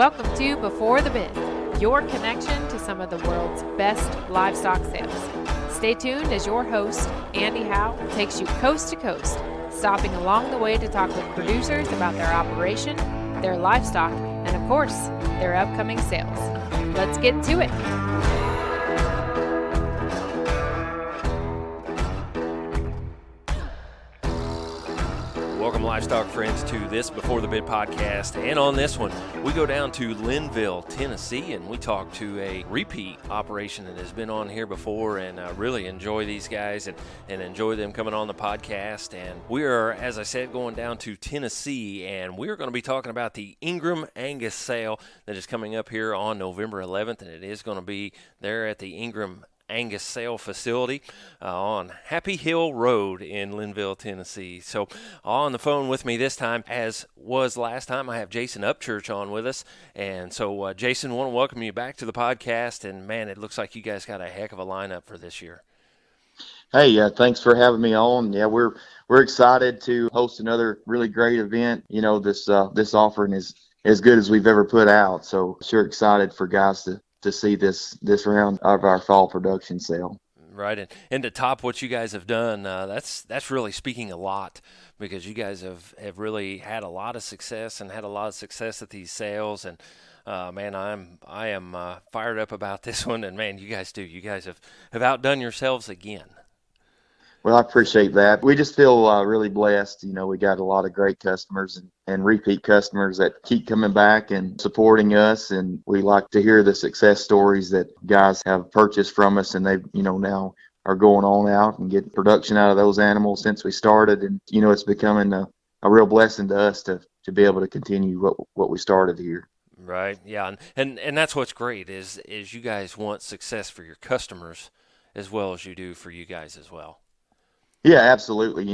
Welcome to Before the Bid, your connection to some of the world's best livestock sales. Stay tuned as your host, Andy Howe, takes you coast to coast, stopping along the way to talk with producers about their operation, their livestock, and of course, their upcoming sales. Let's get to it. Welcome, livestock friends, to this Before the Bid podcast. And on this one, we go down to Linville, Tennessee, and we talk to a repeat operation that has been on here before, and really enjoy these guys and enjoy them coming on the podcast. And we are, as I said, going down to Tennessee, and we're going to be talking about the Ingram Angus sale that is coming up here on November 11th, and it is going to be there at the Ingram Angus sale facility on Happy Hill Road in Linville, Tennessee. So on the phone with me this time, as was last time, I have Jason Upchurch on with us. And so, Jason, I want to welcome you back to the podcast. And, man, it looks like you guys got a heck of a lineup for this year. Hey, thanks for having me on. Yeah, we're excited to host another really great event. You know, this offering is as good as we've ever put out. So sure excited for guys to see this round of our fall production sale. Right, and to top what you guys have done, that's really speaking a lot, because you guys have really had a lot of success and had a lot of success at these sales, and man, I am fired up about this one, and man, you guys have outdone yourselves again. Well, I appreciate that. We just feel really blessed. You know, we got a lot of great customers and repeat customers that keep coming back and supporting us. And we like to hear the success stories that guys have purchased from us, and they, now are going on out and get production out of those animals since we started. And, it's becoming a real blessing to us to be able to continue what we started here. Right. Yeah. And that's what's great is you guys want success for your customers as well as you do for you guys as well. Yeah, absolutely.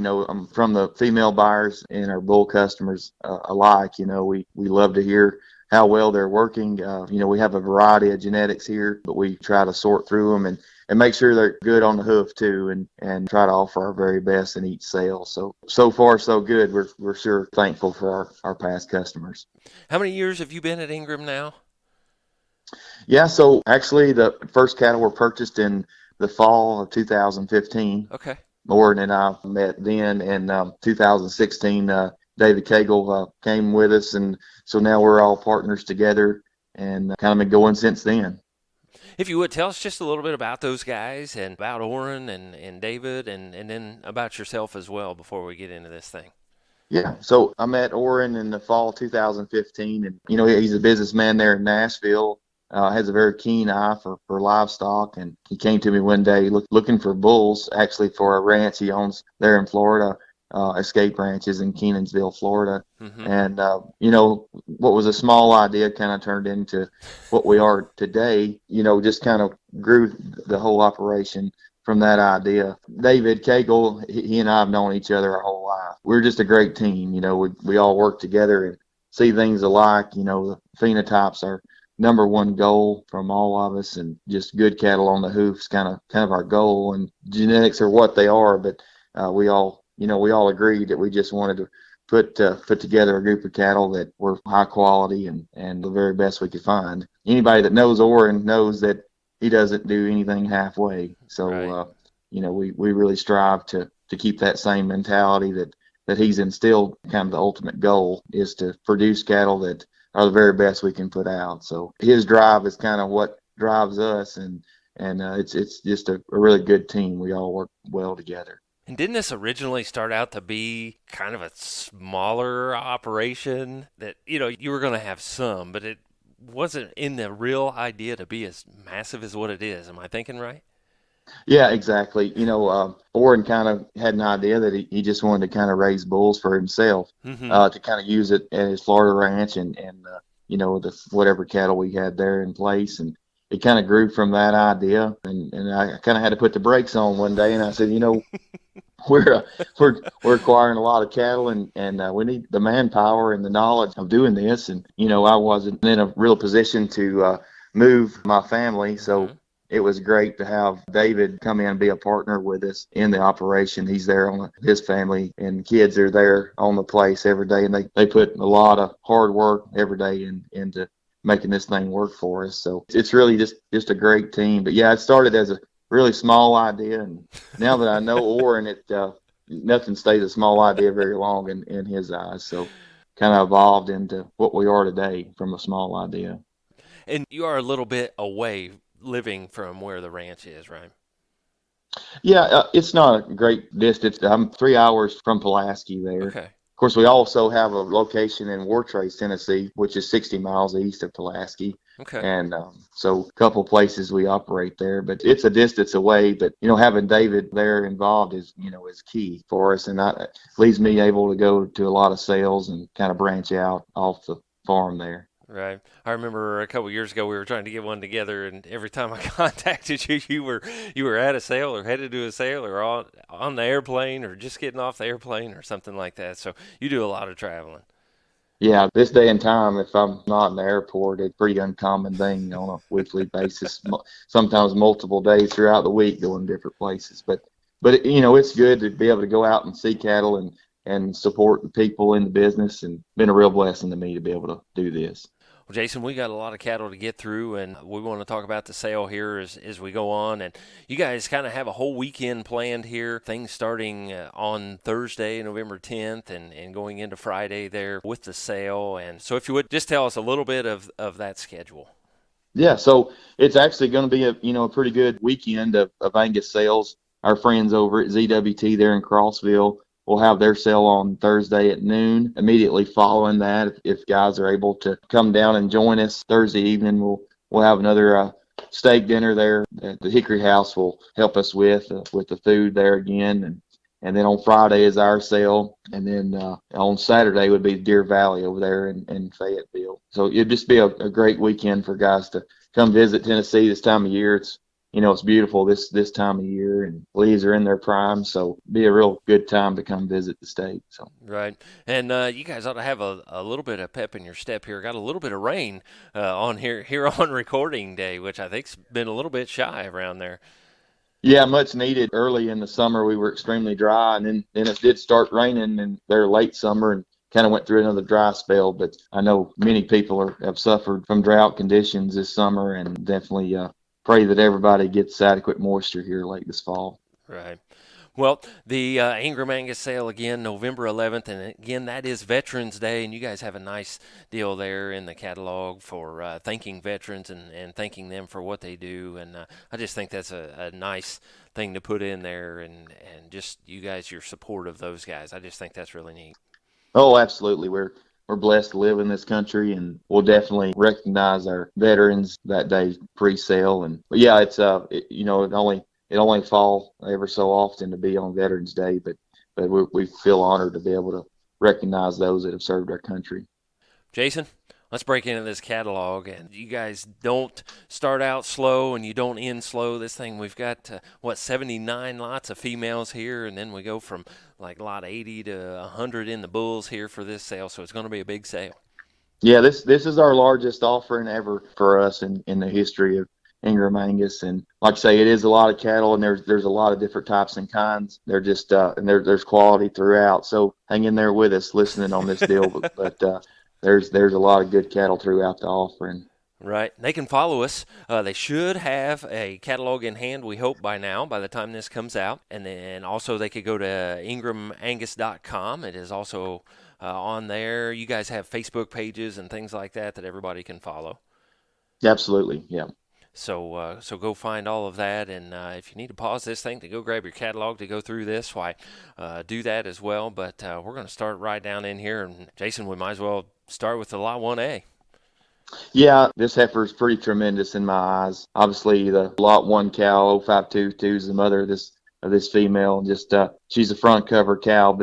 From the female buyers and our bull customers alike, we love to hear how well they're working. We have a variety of genetics here, but we try to sort through them and make sure they're good on the hoof too, and try to offer our very best in each sale. So far, so good. We're sure thankful for our past customers. How many years have you been at Ingram now? Yeah, so actually the first cattle were purchased in the fall of 2015. Okay. Orrin and I met then in 2016. David Cagle came with us, and so now we're all partners together and kind of been going since then. If you would, tell us just a little bit about those guys and about Orrin and David and then about yourself as well before we get into this thing. Yeah, so I met Orrin in the fall of 2015, and, he's a businessman there in Nashville. Has a very keen eye for livestock, and he came to me one day looking for bulls, actually for a ranch he owns there in Florida, Escape Ranches in Kenansville, Florida. Mm-hmm. And, what was a small idea kind of turned into what we are today, just kind of grew the whole operation from that idea. David Cagle, he and I have known each other our whole life. We're just a great team. We all work together and see things alike. The phenotypes are number one goal from all of us, and just good cattle on the hoofs kind of our goal, and genetics are what they are, but we all agreed that we just wanted to put together a group of cattle that were high quality and the very best we could find. Anybody that knows Orrin knows that he doesn't do anything halfway. So right. We really strive to keep that same mentality that he's instilled. Kind of the ultimate goal is to produce cattle that are the very best we can put out. So his drive is kind of what drives us, and it's just a really good team. We all work well together. And didn't this originally start out to be kind of a smaller operation that, you were going to have some, but it wasn't in the real idea to be as massive as what it is? Am I thinking right? Yeah, exactly. Orrin kind of had an idea that he just wanted to kind of raise bulls for himself, mm-hmm. To kind of use it at his Florida ranch and the whatever cattle we had there in place. And it kind of grew from that idea. And I kind of had to put the brakes on one day, and I said, we're acquiring a lot of cattle, and we need the manpower and the knowledge of doing this. And, I wasn't in a real position to move my family, so mm-hmm. It was great to have David come in and be a partner with us in the operation. He's there on his family and kids are there on the place every day, and they put a lot of hard work every day into making this thing work for us. So it's really just a great team. But yeah, it started as a really small idea, and now that I know Orrin, nothing stays a small idea very long in his eyes. So kind of evolved into what we are today from a small idea. And you are a little bit away living from where the ranch is, right? Yeah, it's not a great distance. I'm 3 hours from Pulaski there. Okay. Of course, we also have a location in Wartrace, Tennessee, which is 60 miles east of Pulaski. Okay. And so a couple places we operate there, but it's a distance away. But, having David there involved is key for us. And leaves me able to go to a lot of sales and kind of branch out off the farm there. Right. I remember a couple years ago we were trying to get one together, and every time I contacted you, you were at a sale or headed to a sale or on the airplane or just getting off the airplane or something like that. So you do a lot of traveling. Yeah, this day and time, if I'm not in the airport, it's a pretty uncommon thing on a weekly basis. Sometimes multiple days throughout the week going different places. But it's good to be able to go out and see cattle and support the people in the business, and been a real blessing to me to be able to do this. Well, Jason, we got a lot of cattle to get through, and we want to talk about the sale here as we go on. And you guys kind of have a whole weekend planned here, things starting on Thursday, November 10th, and going into Friday there with the sale. And so if you would just tell us a little bit of that schedule. Yeah, so it's actually going to be a pretty good weekend of Angus sales. Our friends over at ZWT there in Crossville will have their sale on Thursday at noon. Immediately following that, if guys are able to come down and join us Thursday evening, we'll have another steak dinner there that the Hickory House will help us with the food there again. And then on Friday is our sale. And then on Saturday would be Deer Valley over there in Fayetteville. So it'd just be a great weekend for guys to come visit Tennessee this time of year. It's beautiful this time of year, and leaves are in their prime, so be a real good time to come visit the state. So right, and you guys ought to have a little bit of pep in your step here. Got a little bit of rain on here on recording day, which I think's been a little bit shy around there. Yeah, much needed. Early in the summer, we were extremely dry, and then it did start raining in their late summer, and kind of went through another dry spell. But I know many people have suffered from drought conditions this summer, and definitely pray that everybody gets adequate moisture here late this fall. Right. Well, the Ingram Angus sale again, November 11th, and again, that is Veterans Day, and you guys have a nice deal there in the catalog for thanking veterans and thanking them for what they do, and I just think that's a nice thing to put in there, and just you guys, your support of those guys. I just think that's really neat. Oh, absolutely. We're blessed to live in this country, and we'll definitely recognize our veterans that day pre-sale. But yeah, it's it only fall ever so often to be on Veterans Day, but we feel honored to be able to recognize those that have served our country. Jason, let's break into this catalog. And you guys don't start out slow and you don't end slow. This thing, we've got 79 lots of females here, and then we go from like lot 80 to 100 in the bulls here for this sale. So it's going to be a big sale. Yeah, this is our largest offering ever for us in the history of Ingram Angus, and like I say, it is a lot of cattle, and there's a lot of different types and kinds. They're just and there's quality throughout. So hang in there with us, listening on this deal. But there's a lot of good cattle throughout the offering. Right. They can follow us. They should have a catalog in hand, we hope, by now, by the time this comes out. And then also they could go to ingramangus.com. It is also on there. You guys have Facebook pages and things like that everybody can follow. Absolutely, yeah. So go find all of that, and if you need to pause this thing to go grab your catalog to go through this, do that as well. But we're going to start right down in here, and Jason, we might as well start with the Lot 1A. Yeah, this heifer is pretty tremendous in my eyes. Obviously, the Lot 1 cow, 0522, is the mother of this female. Just she's a front cover cow,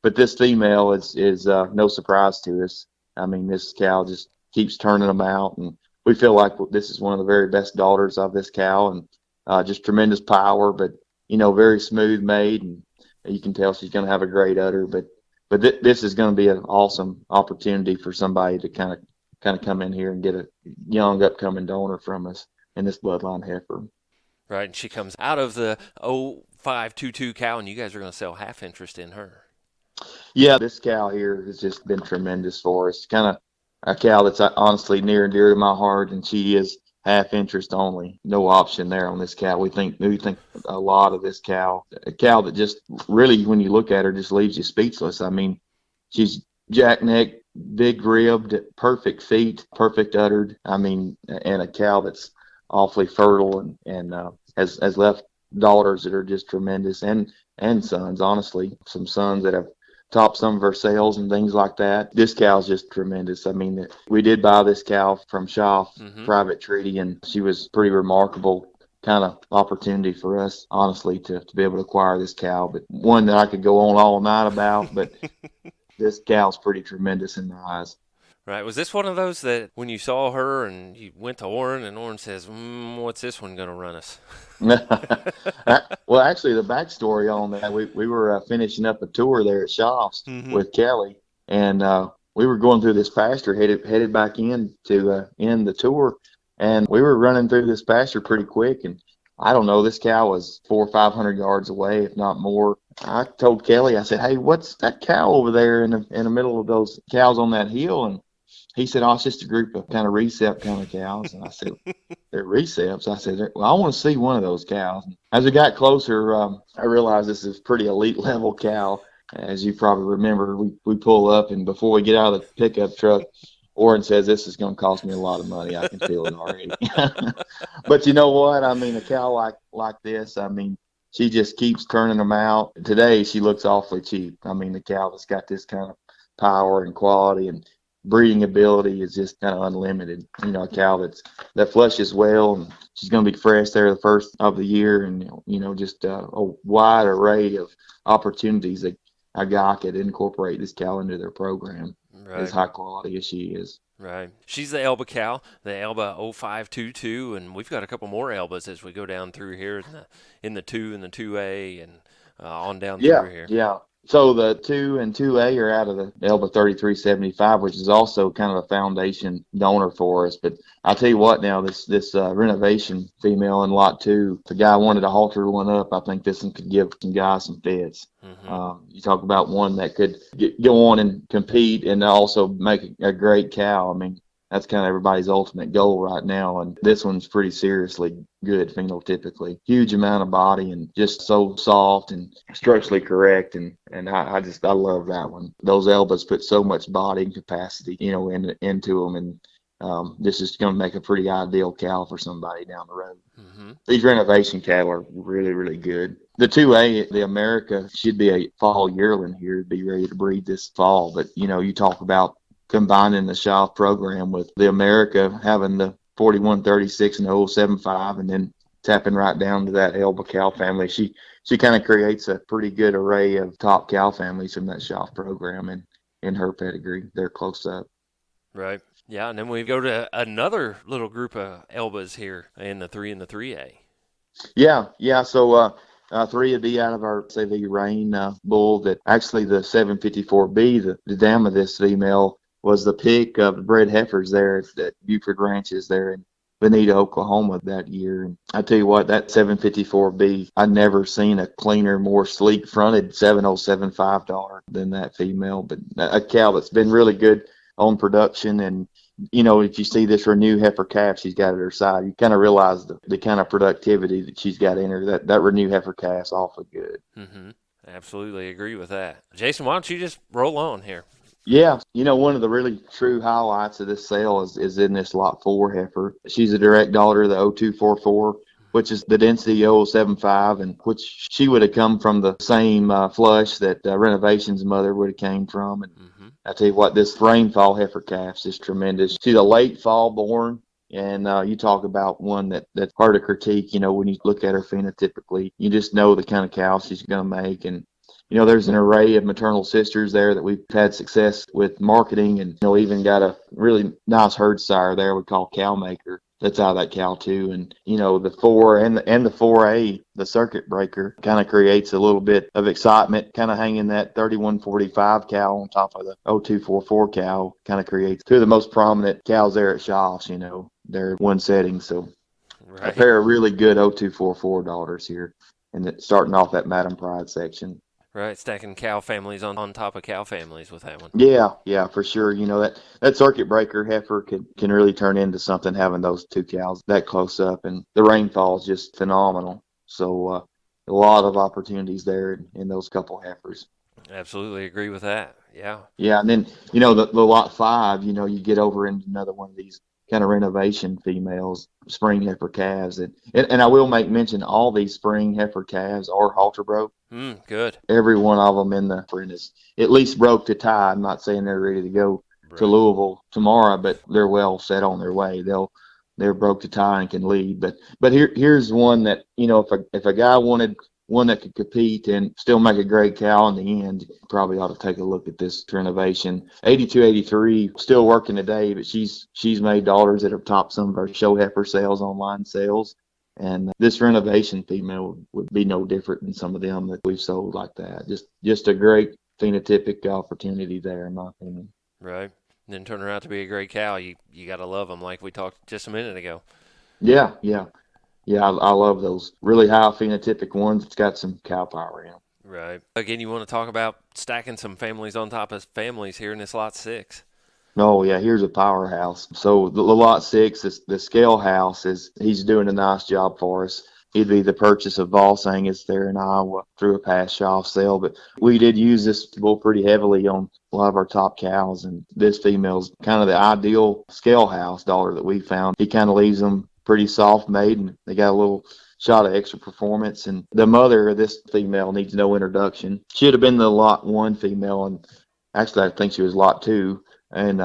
but this female is no surprise to us. I mean, this cow just keeps turning them out, and we feel like this is one of the very best daughters of this cow, and just tremendous power, but very smooth made, and you can tell she's going to have a great udder. But this is going to be an awesome opportunity for somebody to kind of come in here and get a young upcoming donor from us in this bloodline heifer. Right, and she comes out of the 0522 cow, and you guys are going to sell half interest in her. Yeah, this cow here has just been tremendous for us. Kind of a cow that's honestly near and dear to my heart, and she is half interest only. No option there on this cow. We think a lot of this cow. A cow that just really, when you look at her, just leaves you speechless. I mean, she's jack neck, big ribbed, perfect feet, perfect uddered. I mean, and a cow that's awfully fertile and has left daughters that are just tremendous, and sons, honestly, some sons that have topped some of her sales and things like that. This cow's just tremendous. I mean, we did buy this cow from Schaff Private Treaty, and she was pretty remarkable kind of opportunity for us, honestly, to be able to acquire this cow, but one that I could go on all night about, but this cow's pretty tremendous in my eyes. Right. Was this one of those that when you saw her and you went to Orrin and Orrin says, what's this one going to run us? Well, actually, the backstory on that, we were finishing up a tour there at Schaff's with Kelly, and we were going through this pasture, headed back in to end the tour, and we were running through this pasture pretty quick, and I don't know, this cow was 400 or 500 yards away, if not more. I told Kelly, I said, "Hey, what's that cow over there in the middle of those cows on that hill?" And he said, "Oh, it's just a group of kind of recep kind of cows." And I said, "They're receps?" I said, "Well, I want to see one of those cows." And as we got closer, I realized this is pretty elite level cow. As you probably remember, we pull up, and before we get out of the pickup truck, Orrin says, "This is going to cost me a lot of money. I can feel it already." But you know what? I mean, a cow like this, I mean, she just keeps turning them out. Today, she looks awfully cheap. I mean, the cow that's got this kind of power and quality and breeding ability is just kind of unlimited. You know, a cow that flushes well, and she's going to be fresh there the first of the year, and just a wide array of opportunities that a guy could incorporate this cow into their program. Right. As high quality as she is. Right. She's the Elba cow, the Elba 0522, and we've got a couple more Elbas as we go down through here in the 2 and the 2A and on down through here. Yeah. So the 2 and 2A are out of the Elba 3375, which is also kind of a foundation donor for us. But I'll tell you what, now this renovation female in lot 2, if the guy wanted to halter one up, I think this one could give some guys some fits. You talk about one that could go on and compete and also make a great cow. I mean, that's kind of everybody's ultimate goal right now. And this one's pretty seriously good phenotypically. Huge amount of body and just so soft and structurally correct. And I love that one. Those Elbas put so much body and capacity, into them. And this is going to make a pretty ideal cow for somebody down the road. These renovation cattle are really, really good. The 2A, the America, should be a fall yearling here to be ready to breed this fall. But, you talk about combining the Schaff program with the America, having the 4136 and the 075, and then tapping right down to that Elba cow family. She kind of creates a pretty good array of top cow families from that Schaff program and in her pedigree. They're close up. Right. Yeah, and then we go to another little group of Elbas here in the 3 and the 3A. Yeah. So 3 would be out of our, say, the Rain bull that actually the 754B, the dam of this female, was the pick of the bred heifers there at Buford Ranches there in Bonita, Oklahoma that year. And I tell you what, that 754B, I'd never seen a cleaner, more sleek fronted 7075 dollar than that female. But a cow that's been really good on production. And, if you see this Renew heifer calf she's got at her side, you kind of realize the kind of productivity that she's got in her. That Renew heifer calf's awfully good. Absolutely agree with that. Jason, why don't you just roll on here? Yeah, one of the really true highlights of this sale is in this lot 4 heifer. She's a direct daughter of the 0244, which is the density 075, and which she would have come from the same flush that Renovation's mother would have came from. And I tell you what, this rainfall heifer calf's just tremendous. She's a late fall born. And you talk about one that's hard to critique, when you look at her phenotypically, you just know the kind of cow she's going to make. And there's an array of maternal sisters there that we've had success with marketing, and even got a really nice herd sire there we call Cow Maker that's out of that cow too. And the 4 and the 4A, the circuit breaker, kind of creates a little bit of excitement, kind of hanging that 3145 cow on top of the 0244 cow, kind of creates 2 of the most prominent cows there at Schaff's. They're one setting. So a pair of really good 0244 daughters here, and starting off that Madam Pride section. Right, stacking cow families on top of cow families with that one. Yeah, for sure. That circuit breaker heifer can really turn into something having those two cows that close up, and the rainfall is just phenomenal. So a lot of opportunities there in those couple heifers. Absolutely agree with that. Yeah. Yeah, and then the lot 5, you get over into another one of these kind of renovation females, spring heifer calves, and I will make mention all these spring heifer calves are halter broke. Good. Every one of them in the print is at least broke to tie. I'm not saying they're ready to go to Right. Louisville tomorrow, but they're well set on their way. They're broke to tie and can lead. But here's one that if a guy wanted one that could compete and still make a great cow in the end, you probably ought to take a look at this renovation. 8283, still working today, but she's made dollars that have topped some of our show heifer sales, online sales. And this renovation female would be no different than some of them that we've sold like that. Just a great phenotypic opportunity there, in my opinion. Right. And then turn her out to be a great cow. You got to love them, like we talked just a minute ago. Yeah. I love those really high phenotypic ones. It's got some cow power in them. Right. Again, you want to talk about stacking some families on top of families here in this lot 6. Oh yeah, here's a powerhouse. So the lot 6, the scale house he's doing a nice job for us. He'd be the purchase of Voss Angus there in Iowa through a past shop sale, but we did use this bull pretty heavily on a lot of our top cows, and this female's kind of the ideal scale house daughter that we found. He kind of leaves them pretty soft made, and they got a little shot of extra performance. And the mother of this female needs no introduction. She'd have been the lot 1 female, and actually I think she was lot 2. And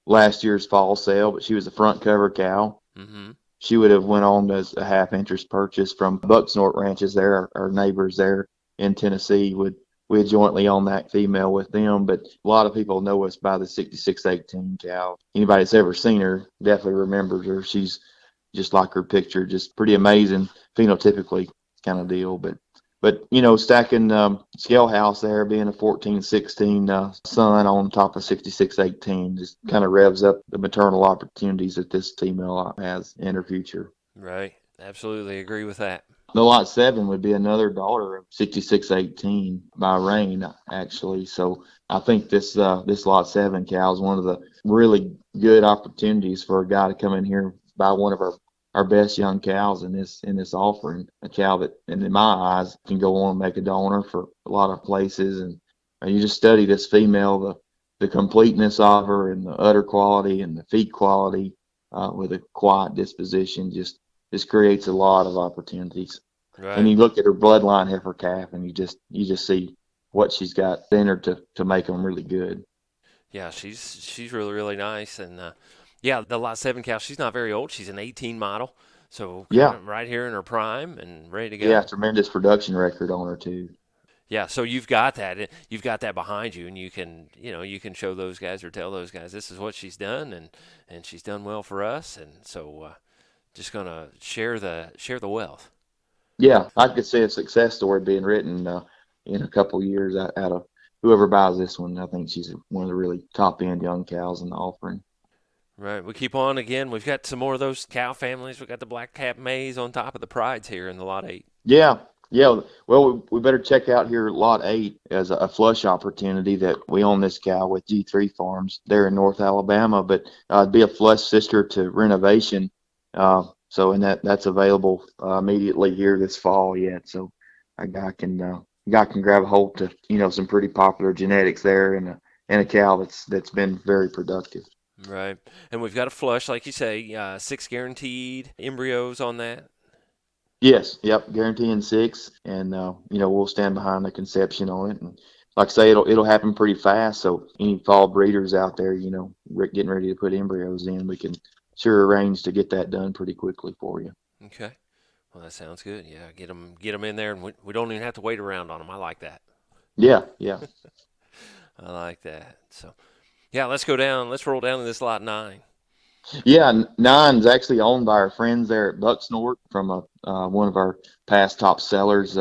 last year's fall sale, but she was a front cover cow. Mm-hmm. She would have went on as a half interest purchase from Bucksnort Ranches there, our neighbors there in Tennessee. We had jointly owned that female with them, but a lot of people know us by the 6618 cow. Anybody that's ever seen her definitely remembers her. She's just like her picture, just pretty amazing phenotypically kind of deal. But stacking scale house there, being a 1416 son on top of 6618, just kind of revs up the maternal opportunities that this female has in her future. Right. Absolutely agree with that. The lot 7 would be another daughter of 6618 by Rain, actually. So I think this lot 7 cow is one of the really good opportunities for a guy to come in here and buy one of our best young cows in this offering, a cow that, and in my eyes, can go on and make a donor for a lot of places. And you just study this female, the completeness of her and the udder quality and the feet quality with a quiet disposition just creates a lot of opportunities. Right. And you look at her bloodline heifer calf, and you just see what she's got in her to make them really good. Yeah, she's really, really nice. And yeah, the lot 7 cow, she's not very old. She's an 18 model. So Yeah. right here in her prime and ready to go. Yeah, tremendous production record on her too. Yeah, so you've got that behind you, and you can show those guys or tell those guys this is what she's done, and she's done well for us, and so just gonna share the wealth. Yeah, I could see a success story being written in a couple years out of whoever buys this one. I think she's one of the really top end young cows in the offering. Right, we keep on again. We've got some more of those cow families. We've got the black cap maize on top of the prides here in the lot 8. Yeah. Well, we better check out here lot 8 as a flush opportunity that we own this cow with G3 Farms there in North Alabama, but it'd be a flush sister to Renovation. So that's available immediately here this fall yet. So a guy can grab a hold to some pretty popular genetics there and a cow that's been very productive. Right, and we've got a flush, like you say, 6 guaranteed embryos on that. Yes, yep, guaranteeing 6, and we'll stand behind the conception on it. And like I say, it'll happen pretty fast. So any fall breeders out there, getting ready to put embryos in, we can sure arrange to get that done pretty quickly for you. Okay, well that sounds good. Yeah, get them in there, and we don't even have to wait around on them. I like that. Yeah. I like that. So, yeah, let's go down. Let's roll down to this lot 9. Yeah, 9's actually owned by our friends there at Bucksnort from one of our past top sellers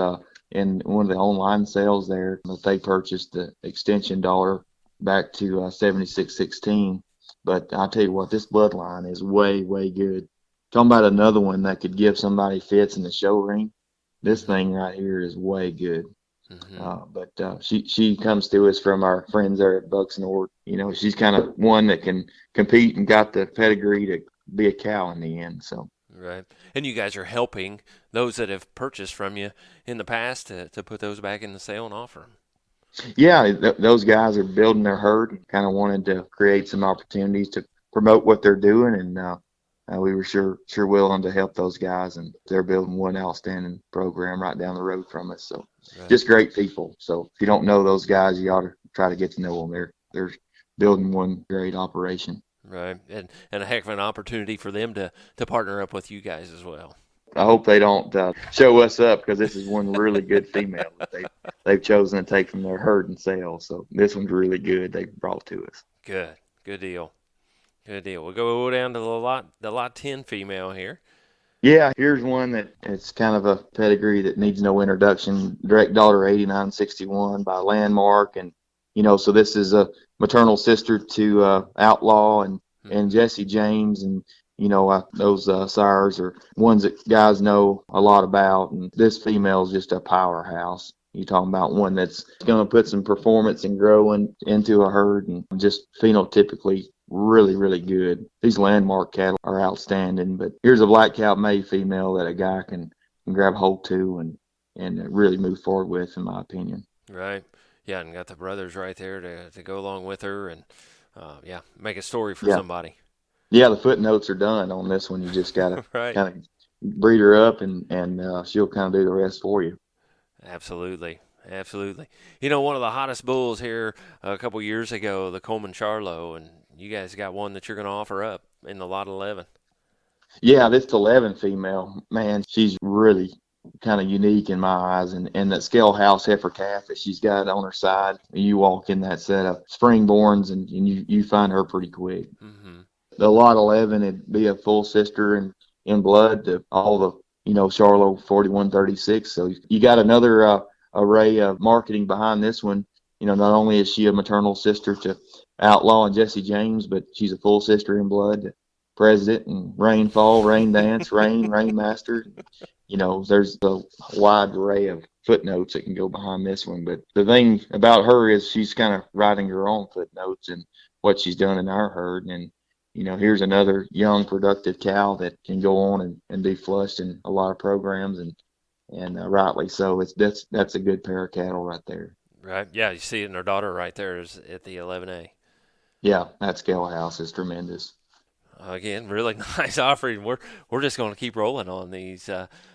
in one of the online sales there. That they purchased the extension dollar back to 7616. But I'll tell you what, this bloodline is way, way good. Talking about another one that could give somebody fits in the show ring. This thing right here is way good. But she comes to us from our friends there at Bucks and Ord. She's kind of one that can compete and got the pedigree to be a cow in the end. So. Right. And you guys are helping those that have purchased from you in the past to put those back in the sale and offer them. Yeah, those guys are building their herd and kind of wanted to create some opportunities to promote what they're doing, and we were sure willing to help those guys, and they're building one outstanding program right down the road from us. So just great people. So if you don't know those guys, you ought to try to get to know them. They're building one great operation. Right, and a heck of an opportunity for them to partner up with you guys as well. I hope they don't show us up, because this is one really good female that they've chosen to take from their herd and sell. So this one's really good they brought to us. Good deal. We'll go down to the lot 10 female here. Yeah, here's one that it's kind of a pedigree that needs no introduction. Direct daughter 8961 by Landmark, and so this is a maternal sister to Outlaw and Jesse James, and those sires are ones that guys know a lot about, and this female is just a powerhouse. You're talking about one that's going to put some performance and growing into a herd, and just phenotypically really, really good. These Landmark cattle are outstanding, but here's a black cow May female that a guy can grab hold to and really move forward with, in my opinion. Right. Yeah, and got the brothers right there to go along with her, and make a story for somebody. Yeah, the footnotes are done on this one. You just got to right. kind of breed her up, and she'll kind of do the rest for you. Absolutely. One of the hottest bulls here a couple years ago, the Coleman Charlo, and you guys got one that you're going to offer up in the lot 11. Yeah, this 11 female, man, she's really kind of unique in my eyes, and that scale house heifer calf that she's got on her side, you walk in that set of springborns, and you find her pretty quick. Mm-hmm. The lot 11 would be a full sister in blood to all the Charlo 4136. So you got another array of marketing behind this one. Not only is she a maternal sister to Outlaw and Jesse James, but she's a full sister in blood to President and Rainfall, Rain Dance, Rainmaster. There's a wide array of footnotes that can go behind this one. But the thing about her is she's kind of writing her own footnotes and what she's done in our herd. And, here's another young, productive cow that can go on and be flushed in a lot of programs, and rightly so. That's a good pair of cattle right there. Right. Yeah, you see it in her daughter right there is at the 11A. Yeah, that scale house is tremendous. Again, really nice offering. We're just going to keep rolling on these.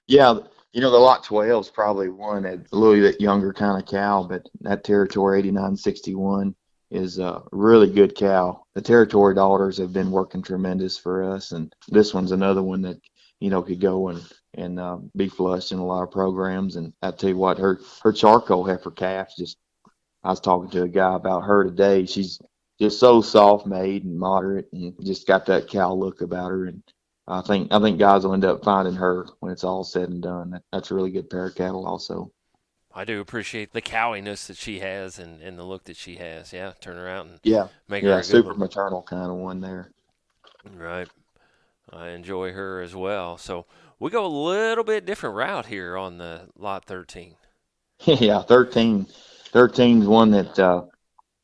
Yeah, the lot 12 is probably one a little bit younger kind of cow, but that Territory 8961 is a really good cow. The Territory daughters have been working tremendous for us, and this one's another one that could go and be flushed in a lot of programs. And I tell you what, her charcoal heifer calf, I was talking to a guy about her today. She's just so soft made and moderate, and just got that cow look about her. And I think guys will end up finding her when it's all said and done. That's a really good pair of cattle also. I do appreciate the cowiness that she has and the look that she has. Yeah, turn her out and make her a good super one. maternal kind of one there. Right. I enjoy her as well. So we go a little bit different route here on the lot 13. Yeah, 13's one that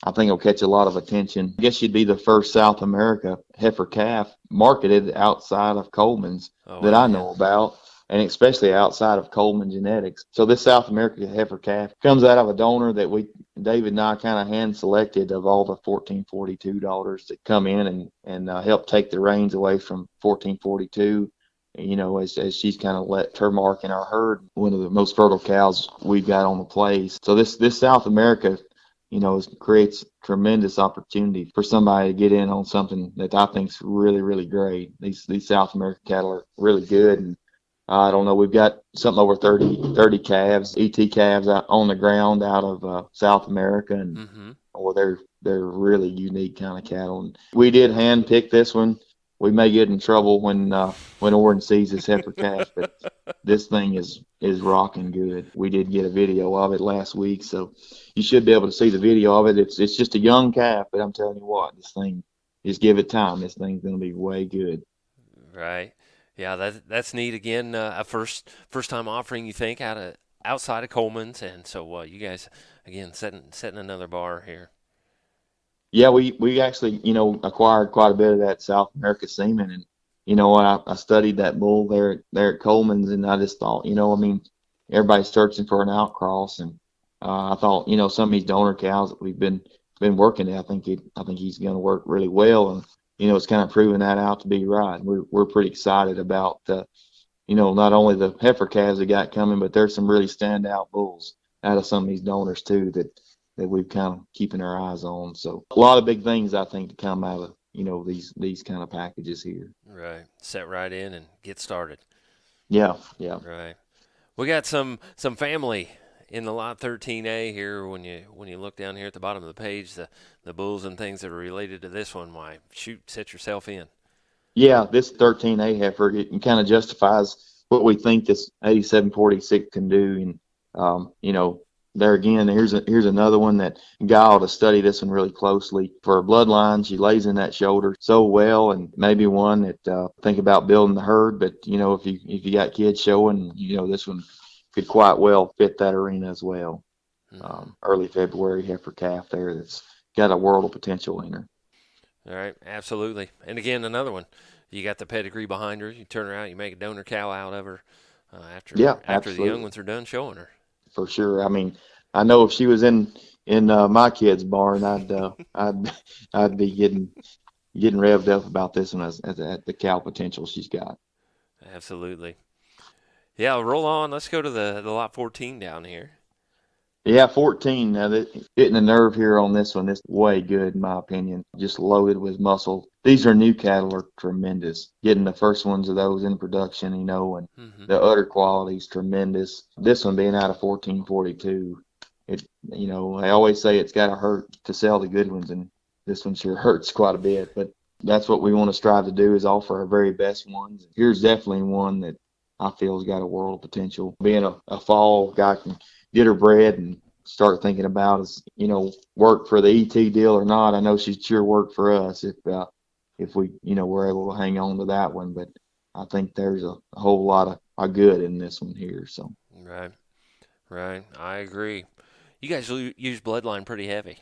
I think will catch a lot of attention. I guess she'd be the first South America heifer calf marketed outside of Coleman's I know about, and especially outside of Coleman Genetics. So this South America heifer calf comes out of a donor that David and I kind of hand selected of all the 1442 daughters that come in and help take the reins away from 1442. As she's kind of let her mark in our herd, one of the most fertile cows we've got on the place. So this South America, creates tremendous opportunity for somebody to get in on something that I think's really, really great. These South American cattle are really good, and I don't know, we've got something over 30 calves, ET calves out on the ground out of South America, and they're really unique kind of cattle. And we did hand pick this one. We may get in trouble when Orrin sees this heifer calf, but this thing is rocking good. We did get a video of it last week, so you should be able to see the video of it. It's just a young calf, but I'm telling you what, this thing, just give it time. This thing's going to be way good. Right. Yeah, that's neat. Again, a first time offering, you think, out outside of Coleman's, and so you guys again setting another bar here. Yeah, we actually, acquired quite a bit of that South America semen, and I studied that bull there at Coleman's, and I just thought, I mean, everybody's searching for an outcross, and I thought, some of these donor cows that we've been working at, I think he's going to work really well, and it's kind of proving that out to be right. We're pretty excited about not only the heifer calves we got coming, but there's some really standout bulls out of some of these donors too that we've kind of keeping our eyes on. So a lot of big things I think to come out of these kind of packages here. Right, set right in and get started. Yeah. Right. We got some family in the lot 13A here. When you look down here at the bottom of the page, the bulls and things that are related to this one, why, shoot, set yourself in. Yeah, this 13A heifer, it kind of justifies what we think this 8746 can do. And, there again, here's another one that guy ought to study this one really closely. For a bloodline, she lays in that shoulder so well, and maybe one that think about building the herd. But, if you got kids showing, this one could quite well fit that arena as well. Early February heifer calf there that's got a world of potential in her. All right, absolutely. And again, another one. You got the pedigree behind her. You turn her out, you make a donor cow out of her after the young ones are done showing her. For sure. I mean, I know if she was in my kid's barn, I'd be getting revved up about this one at the cow potential she's got. Absolutely. Yeah, roll on. Let's go to the lot 14 down here. Yeah, 14. Now, hitting a nerve here on this one. It's way good, in my opinion. Just loaded with muscle. These are new cattle are tremendous. Getting the first ones of those in production, and the udder quality is tremendous. This one being out of 1442, I always say it's got to hurt to sell the good ones, and this one sure hurts quite a bit. But that's what we want to strive to do, is offer our very best ones. Here's definitely one that I feel has got a world of potential. Being a fall guy can get her bred and start thinking about is, work for the ET deal or not. I know she'd sure work for us if we, were able to hang on to that one. But I think there's a whole lot of good in this one here. So Right. I agree. You guys use bloodline pretty heavy.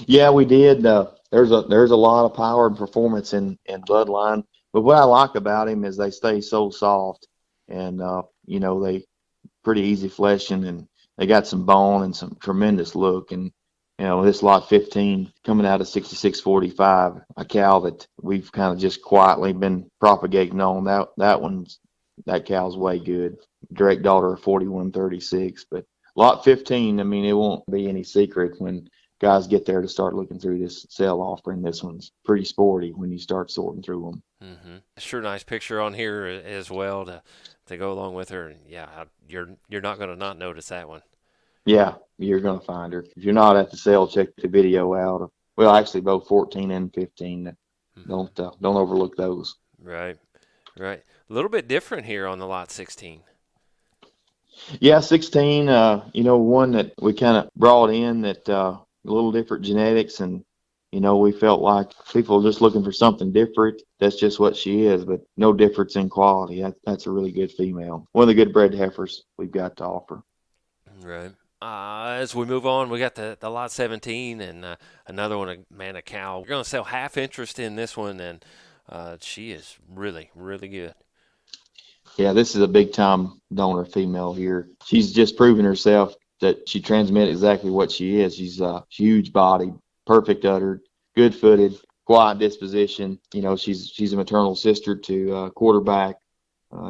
Yeah, we did. There's a lot of power and performance in bloodline. But what I like about him is they stay so soft, and they pretty easy fleshing, and they got some bone and some tremendous look. And this lot 15 coming out of 6645, a cow that we've kind of just quietly been propagating on. That cow's way good. Direct daughter of 4136. But lot 15, I mean, it won't be any secret when guys get there to start looking through this sale offering. This one's pretty sporty when you start sorting through them. Mm-hmm. Sure, nice picture on here as well to go along with her. Yeah, you're not going to not notice that one. Yeah, you're going to find her. If you're not at the sale, check the video out. Well, actually, both 14 and 15. Don't overlook those. Right. A little bit different here on the lot 16. Yeah, 16. One that we kind of brought in that a little different genetics, and we felt like people are just looking for something different. That's just what she is, but no difference in quality. That's a really good female. One of the good bred heifers we've got to offer. Right. As we move on, we got the lot 17 and another one, a cow. We're going to sell half interest in this one, and she is really, really good. Yeah, this is a big-time donor female here. She's just proven herself that she transmits exactly what she is. She's huge body, perfect uddered, good-footed, quiet disposition. She's a maternal sister to quarterback,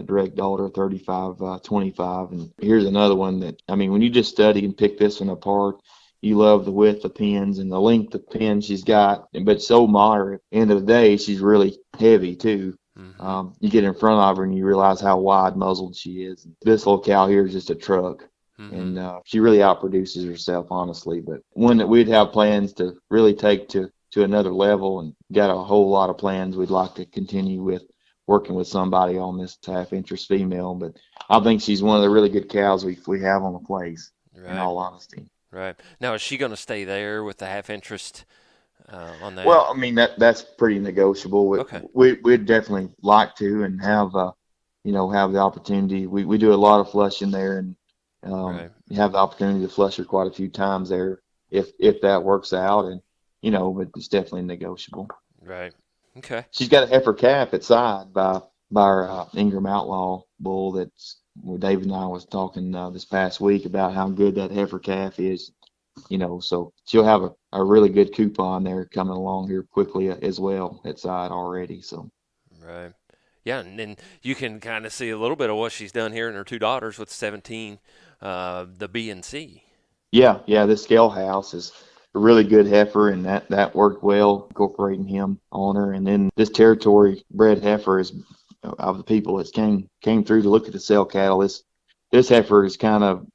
direct daughter, 35-25. And here's another one that, I mean, when you just study and pick this one apart, you love the width of pins and the length of pins she's got, but so moderate. End of the day, she's really heavy too. Mm-hmm. You get in front of her and you realize how wide muzzled she is. This little cow here is just a truck. Mm-hmm. And she really outproduces herself, honestly. But one that we'd have plans to really take to another level, and got a whole lot of plans we'd like to continue with, working with somebody on this half interest female. But I think she's one of the really good cows we have on the place, in all honesty. Right. Now, is she going to stay there with the half interest on that? Well, I mean, that's pretty negotiable. Okay. We'd definitely like to, and have the opportunity. We do a lot of flushing there, and Right. You have the opportunity to flush her quite a few times there if that works out, and but it's definitely negotiable. Right. Okay. She's got a heifer calf at side by our Ingram Outlaw bull. That's where David and I was talking this past week about how good that heifer calf is. So she'll have a really good coupon there coming along here quickly as well at side already. So Right. Yeah, and then you can kind of see a little bit of what she's done here in her two daughters with 17, the B and C. yeah, this scale house is a really good heifer, and that worked well incorporating him on her. And then this territory bred heifer is of the people that came through to look at the sale cattle. This heifer has kind of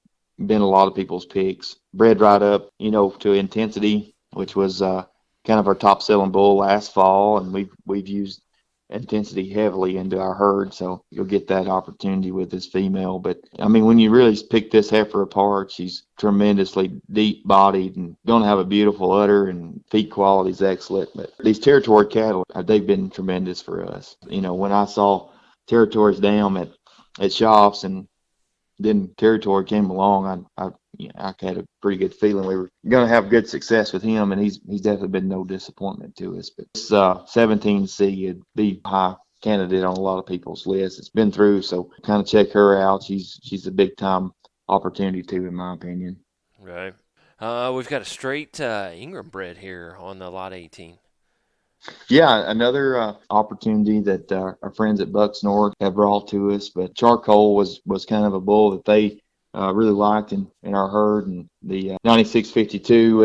been a lot of people's picks. Bred right up, to Intensity, which was kind of our top selling bull last fall, and we've used Intensity heavily into our herd, so you'll get that opportunity with this female. But I mean, when you really pick this heifer apart, she's tremendously deep bodied and going to have a beautiful udder, and feed quality is excellent. But these territory cattle, they've been tremendous for us. When I saw territories down at shops, and then territory came along, I had a pretty good feeling we were going to have good success with him, and he's definitely been no disappointment to us. But this 17C would be high candidate on a lot of people's lists. It's been through, so kind of check her out. She's a big time opportunity too, in my opinion. Right. We've got a straight Ingram bred here on the lot 18. Yeah, another opportunity that our friends at Bucks North have brought to us. But Charcoal was kind of a bull that they really liked in our herd, and the 9652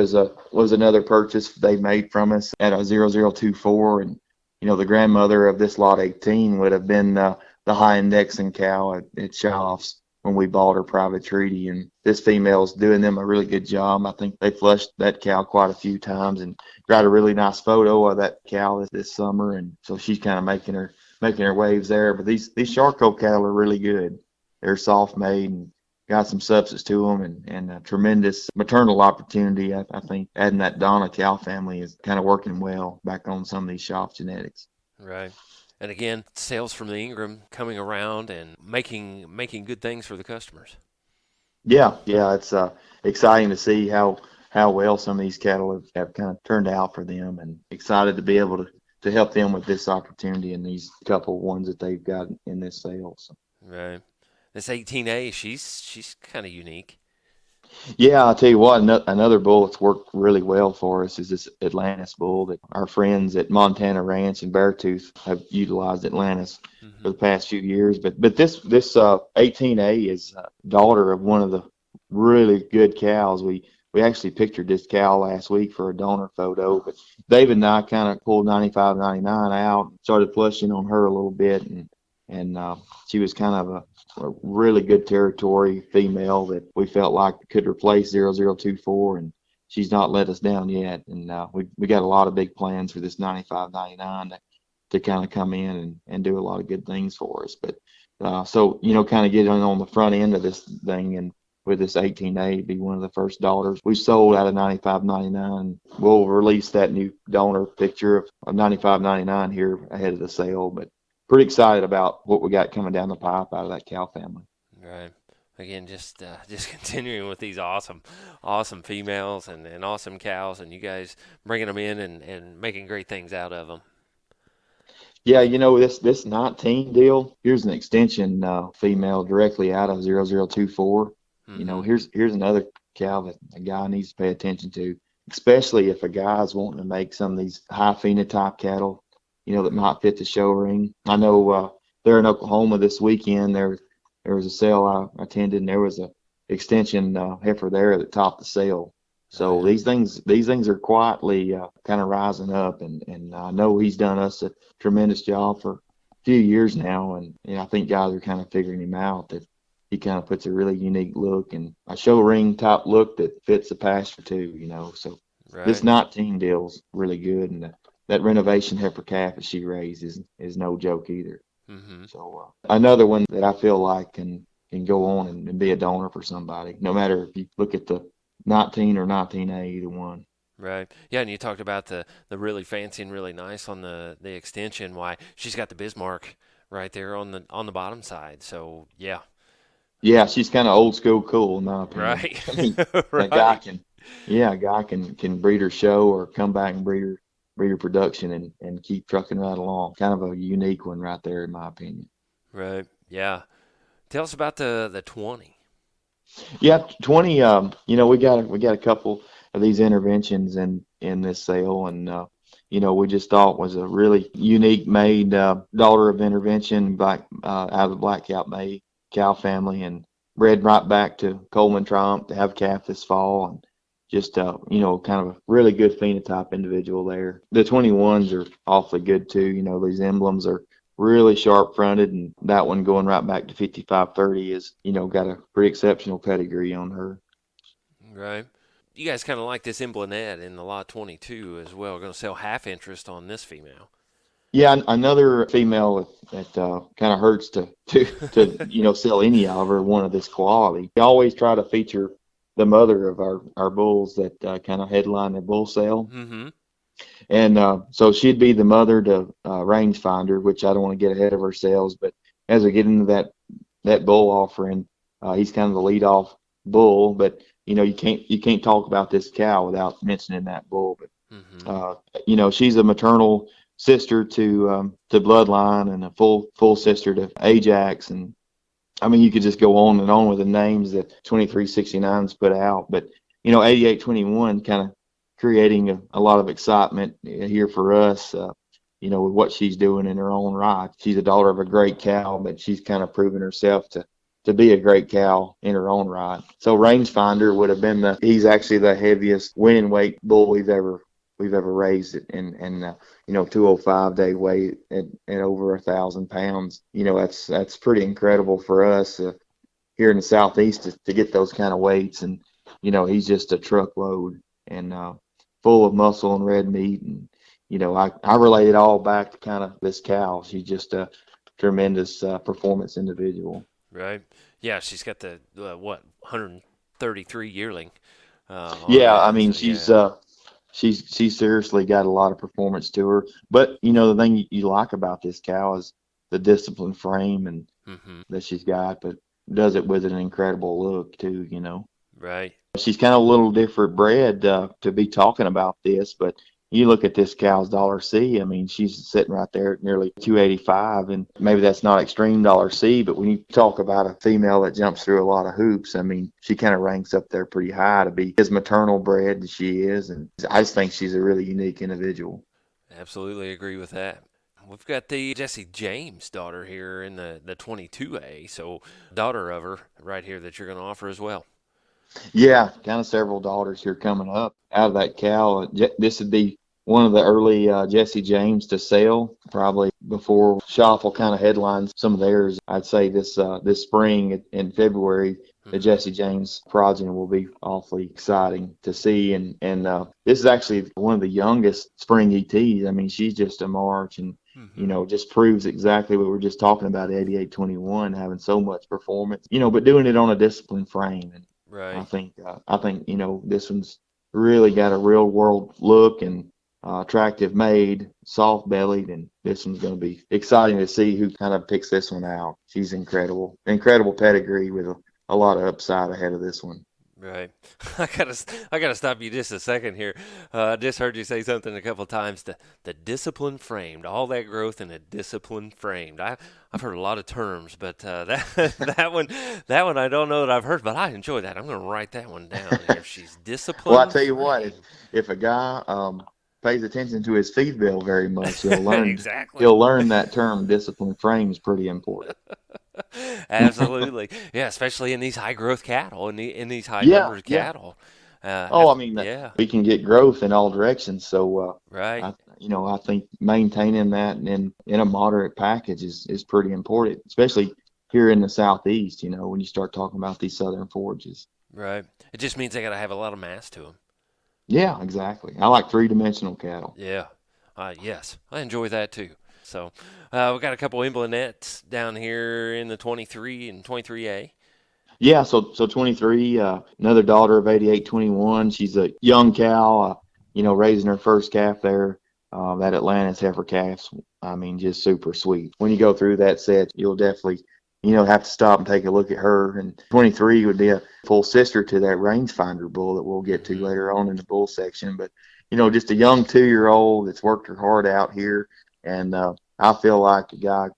was another purchase they made from us at a 0024. And the grandmother of this lot 18 would have been the high indexing cow at Schaff's when we bought her private treaty, and this female's doing them a really good job. I think they flushed that cow quite a few times and got a really nice photo of that cow this summer, and so she's kind of making her waves there. But these Charcoal cattle are really good. They're soft made and got some substance to them, and a tremendous maternal opportunity. I think adding that Donna cow family is kind of working well back on some of these shop genetics. Right. And again, sales from the Ingram coming around and making good things for the customers. Yeah, it's exciting to see how well some of these cattle have kind of turned out for them, and excited to be able to help them with this opportunity and these couple ones that they've got in this sale. So. Right. This 18A, she's kind of unique. Yeah, I'll tell you what, another bull that's worked really well for us is this Atlantis bull that our friends at Montana Ranch and Beartooth have utilized Atlantis for the past few years. But this 18A is daughter of one of the really good cows. We actually pictured this cow last week for a donor photo, but David and I kind of pulled 95, 99 out, started flushing on her a little bit, and she was kind of a really good territory female that we felt like could replace 0024, and she's not let us down yet. And we got a lot of big plans for this 95, 99 to kind of come in and do a lot of good things for us. But so kind of getting on the front end of this thing, and with this 18A be one of the first daughters we sold out of 95, 99. We'll release that new donor picture of 95, 99 here ahead of the sale, but pretty excited about what we got coming down the pipe out of that cow family. Right. Again, just continuing with these awesome females and awesome cows, and you guys bringing them in and making great things out of them. Yeah, this 19 deal, here's an extension female directly out of 0024. Here's another cow that a guy needs to pay attention to, especially if a guy's wanting to make some of these high phenotype cattle, that might fit the show ring. I know there in Oklahoma this weekend, there was a sale I attended, and there was a extension heifer there that topped the sale. So these things are quietly kind of rising up, and I know he's done us a tremendous job for a few years now, and I think guys are kind of figuring him out, that he kind of puts a really unique look and a show ring type look that fits the pasture too, So this 19 deal's really good, and that renovation heifer calf that she raised is no joke either. So another one that I feel like can go on and be a donor for somebody, no matter if you look at the 19 or 19A, either one. Right. Yeah, and you talked about the really fancy and really nice on the extension. Why, she's got the Bismarck right there on the bottom side. So yeah, Yeah, she's kind of old school cool in my opinion. Right. I mean, Right. a guy can breed her show or come back and breed her production and keep trucking right along. Kind of a unique one right there in my opinion. Right. Yeah. Tell us about the 20. Yeah, 20. We got a couple of these interventions in this sale, and we just thought was a really unique made daughter of intervention black out of the black cow family, and bred right back to Coleman Triumph to have calf this fall, and just kind of a really good phenotype individual there. The 21s are awfully good too. These emblems are really sharp fronted, and that one going right back to 5530 is got a pretty exceptional pedigree on her. Right. You guys kind of like this Emblenet in the lot 22 as well. Going to sell half interest on this female. Yeah, another female that kind of hurts to sell any of her, one of this quality. We always try to feature the mother of our bulls that kind of headline the bull sale. Mm-hmm. And so she'd be the mother to Rangefinder, which I don't want to get ahead of ourselves, but as we get into that bull offering, he's kind of the lead off bull, but you can't talk about this cow without mentioning that bull. But she's a maternal sister to Bloodline and a full sister to Ajax, and I mean you could just go on and on with the names that 2369's put out, but 8821 kind of creating a lot of excitement here for us, with what she's doing in her own right. She's a daughter of a great cow, but she's kind of proven herself to be a great cow in her own right. So Rangefinder would have been he's actually the heaviest winning weight bull we've ever raised it, and 205 day weight at over 1,000 pounds. That's pretty incredible for us here in the Southeast to get those kind of weights, and he's just a truckload and full of muscle and red meat, and I relate it all back to kind of this cow. She's just a tremendous performance individual. Right. Yeah, she's got the 133 yearling. Yeah, I there, mean so, she's seriously got a lot of performance to her. But the thing you like about this cow is the disciplined frame and that she's got, but does it with an incredible look too. Right. She's kind of a little different bred to be talking about this, but you look at this cow's $C. I mean, she's sitting right there at nearly 285, and maybe that's not extreme $C, but when you talk about a female that jumps through a lot of hoops, I mean, she kind of ranks up there pretty high to be as maternal bred as she is, and I just think she's a really unique individual. Absolutely agree with that. We've got the Jesse James daughter here in the 22A, so daughter of her right here that you're going to offer as well. Yeah, kind of several daughters here coming up out of that cow. This would be one of the early Jesse James to sell, probably before Schaffel kind of headlines some of theirs. I'd say this spring in February, the Jesse James progeny will be awfully exciting to see. And this is actually one of the youngest spring ETs. I mean, she's just a march, and just proves exactly what we're just talking about. 8821 having so much performance, but doing it on a disciplined frame. And right. I think this one's really got a real world look and attractive made, soft bellied, and this one's going to be exciting to see who kind of picks this one out. She's incredible pedigree with a lot of upside ahead of this one. Right. I gotta stop you just a second here. Just heard you say something a couple of times. The discipline framed, all that growth in a discipline framed. I've heard a lot of terms, but that one I don't know that I've heard, but I enjoy that. I'm gonna write that one down here. She's disciplined. Well, I tell you what, if a guy pays attention to his feed bill very much, he'll learn exactly. He'll learn that term discipline frame is pretty important. Absolutely. Yeah, especially in these high growth cattle, in these high numbered cattle. We can get growth in all directions. So, right. I think maintaining that in a moderate package is pretty important, especially here in the Southeast, when you start talking about these southern forages. Right. It just means they got to have a lot of mass to them. Yeah, exactly. I like three-dimensional cattle. Yeah. Yes, I enjoy that too. So we've got a couple Emblenets down here in the 23 and 23A. Yeah, so 23, another daughter of 8821. She's a young cow, raising her first calf there. That Atlantis heifer calf, I mean, just super sweet. When you go through that set, you'll definitely have to stop and take a look at her. And 23 would be a full sister to that rangefinder bull that we'll get to later on in the bull section. But, just a young 2-year-old that's worked her heart out here. And I feel like a guy,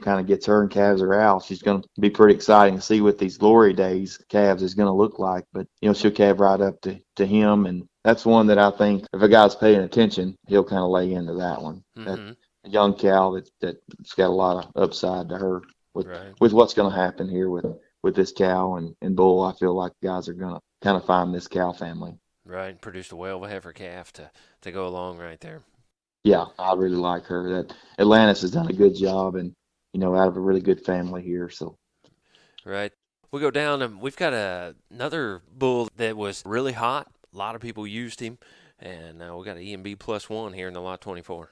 kind of gets her and calves her out. She's going to be pretty exciting to see what these glory days calves is going to look like. But, she'll calve right up to him. And that's one that I think if a guy's paying attention, he'll kind of lay into that one. That a young cow that's got a lot of upside to her with what's going to happen here with this cow and bull. I feel like guys are going to kind of find this cow family. Right, produced a whale of a heifer calf to go along right there. Yeah, I really like her. That Atlantis has done a good job, and out of a really good family here. So, right, we go down and we've got another bull that was really hot. A lot of people used him, and we got an EMB +1 here in the lot 24.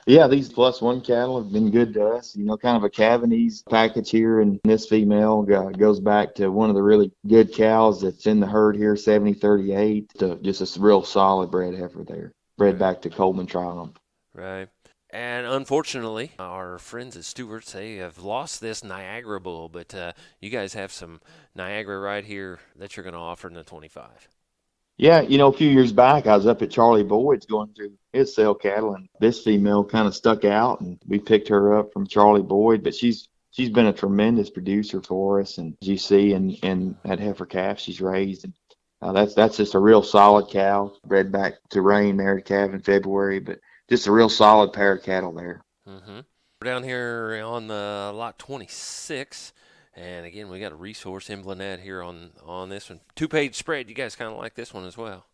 Yeah, these +1 cattle have been good to us. Kind of a Cavanese package here, and this female goes back to one of the really good cows that's in the herd here, 7038. Just a real solid bred heifer there, bred back to Coleman Triumph. Right. And unfortunately, our friends at Stewart's, they have lost this Niagara bull, but you guys have some Niagara right here that you're going to offer in the 25. Yeah, a few years back, I was up at Charlie Boyd's going through his sale cattle, and this female kind of stuck out, and we picked her up from Charlie Boyd. But she's been a tremendous producer for us, and as you see, and that heifer calf she's raised, and that's just a real solid cow, bred back to Rain there to calf in February, but just a real solid pair of cattle there. We're down here on the lot 26. And again, we got a resource emblemet here on this one. 2-page spread. You guys kind of like this one as well.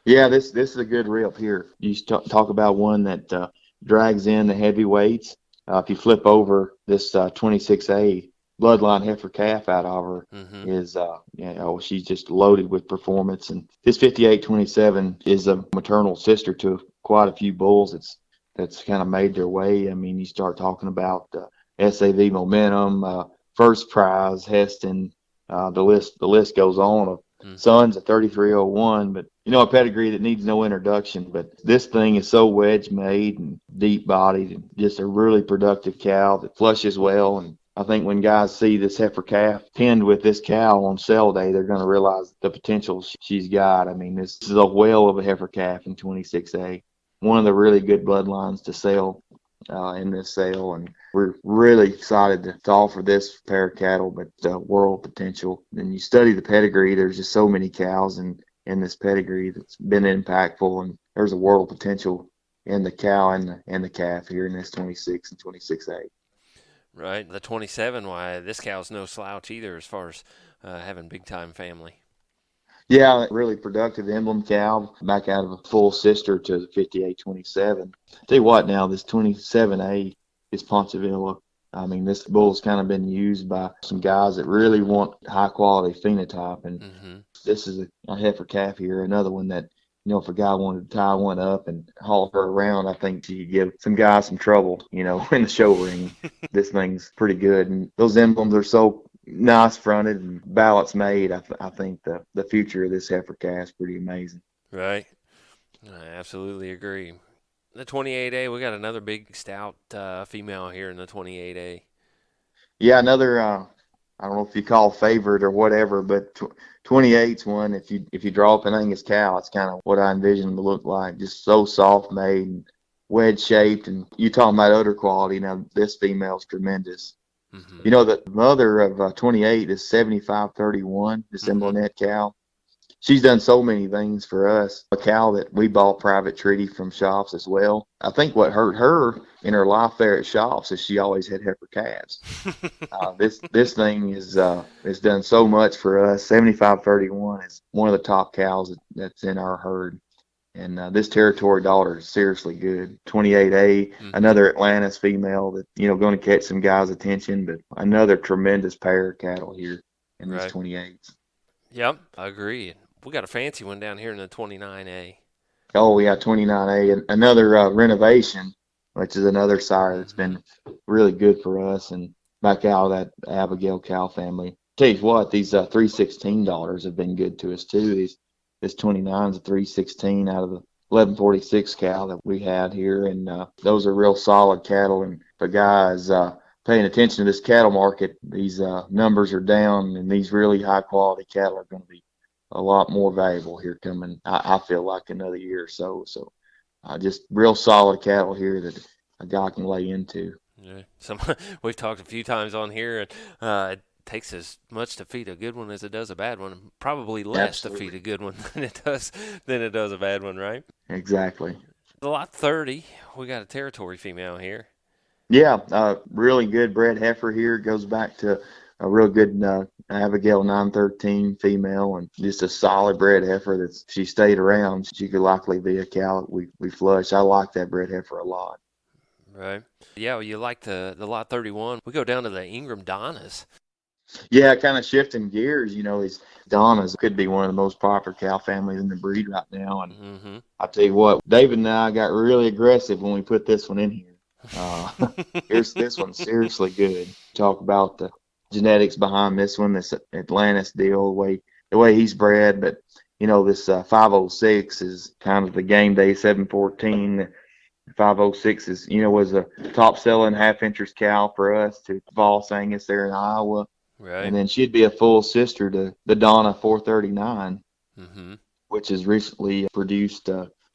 Yeah, this is a good rip here. You talk about one that drags in the heavyweights. If you flip over this 26A bloodline heifer calf out of her, is she's just loaded with performance. And this 5827 is a maternal sister to quite a few bulls that's kind of made their way. I mean, you start talking about SAV Momentum, First Prize, Heston, the list goes on. Sons at 3301, but a pedigree that needs no introduction. But this thing is so wedge made and deep bodied, and just a really productive cow that flushes well. And I think when guys see this heifer calf pinned with this cow on sale day, they're going to realize the potential she's got. I mean, this is a whale of a heifer calf in 26A. One of the really good bloodlines to sell in this sale, and we're really excited to offer this pair of cattle, but world potential. And you study the pedigree, there's just so many cows in this pedigree that's been impactful, and there's a world potential in the cow and the calf here in this 26 and 26A. Right, the 27, why this cow's no slouch either as far as having big-time family. Yeah, really productive emblem cow, back out of a full sister to the 5827. Tell you what now, this 27A is Poncevilla. I mean, this bull's kind of been used by some guys that really want high-quality phenotype, and this is a heifer calf here, another one that, if a guy wanted to tie one up and haul her around, I think she could give some guys some trouble, in the show ring. This thing's pretty good, and those emblems are so nice fronted and ballots made. I think the future of this heifer calf is pretty amazing. Right. I absolutely agree. The 28A, we got another big stout female here in the 28A. Yeah, another I don't know if you call favorite or whatever, but 28's one. If you draw up an Angus cow, it's kind of what I envision to look like. Just so soft made and wedge shaped. And you talking about udder quality. Now this female's tremendous. The mother of 28 is 7531, this emblemet cow. She's done so many things for us. A cow that we bought private treaty from shops as well. I think what hurt her in her life there at shops is she always had heifer calves. This thing is done so much for us. 7531 is one of the top cows that's in our herd. And this territory daughter is seriously good. 28A, another Atlantis female that, going to catch some guys' attention, but another tremendous pair of cattle here in this 28s. Yep, I agree. We got a fancy one down here in the 29A. Oh, yeah, 29A. And another renovation, which is another sire that's been really good for us and back out of that Abigail cow family. Tell you what, these 316 daughters have been good to us too. This 29 is a 316 out of the 1146 cow that we had here, and those are real solid cattle. And the guys paying attention to this cattle market, these numbers are down, and these really high quality cattle are going to be a lot more valuable here coming. I feel like another year or so. So just real solid cattle here that a guy can lay into. Yeah. We've talked a few times on here, and it takes as much to feed a good one as it does a bad one. Probably less to feed a good one than it does a bad one, right? Exactly. The lot 30, we got a territory female here. Yeah, really good bred heifer here. Goes back to a real good Abigail 913 female, and just a solid bred heifer. That's she stayed around. She could likely be a cow that we flush. I like that bred heifer a lot. Right. Yeah, well, you like the lot 31. We go down to the Ingram Donnas. Yeah, kind of shifting gears. These Donnas could be one of the most popular cow families in the breed right now. And I tell you what, David and I got really aggressive when we put this one in here. Here's this one's seriously good. Talk about the genetics behind this one, this Atlantis deal, the way he's bred. But this 506 is kind of the game day 714. 506 is was a top selling half interest cow for us to Voss Angus there in Iowa. Right. And then she'd be a full sister to the Donna 439, which has recently produced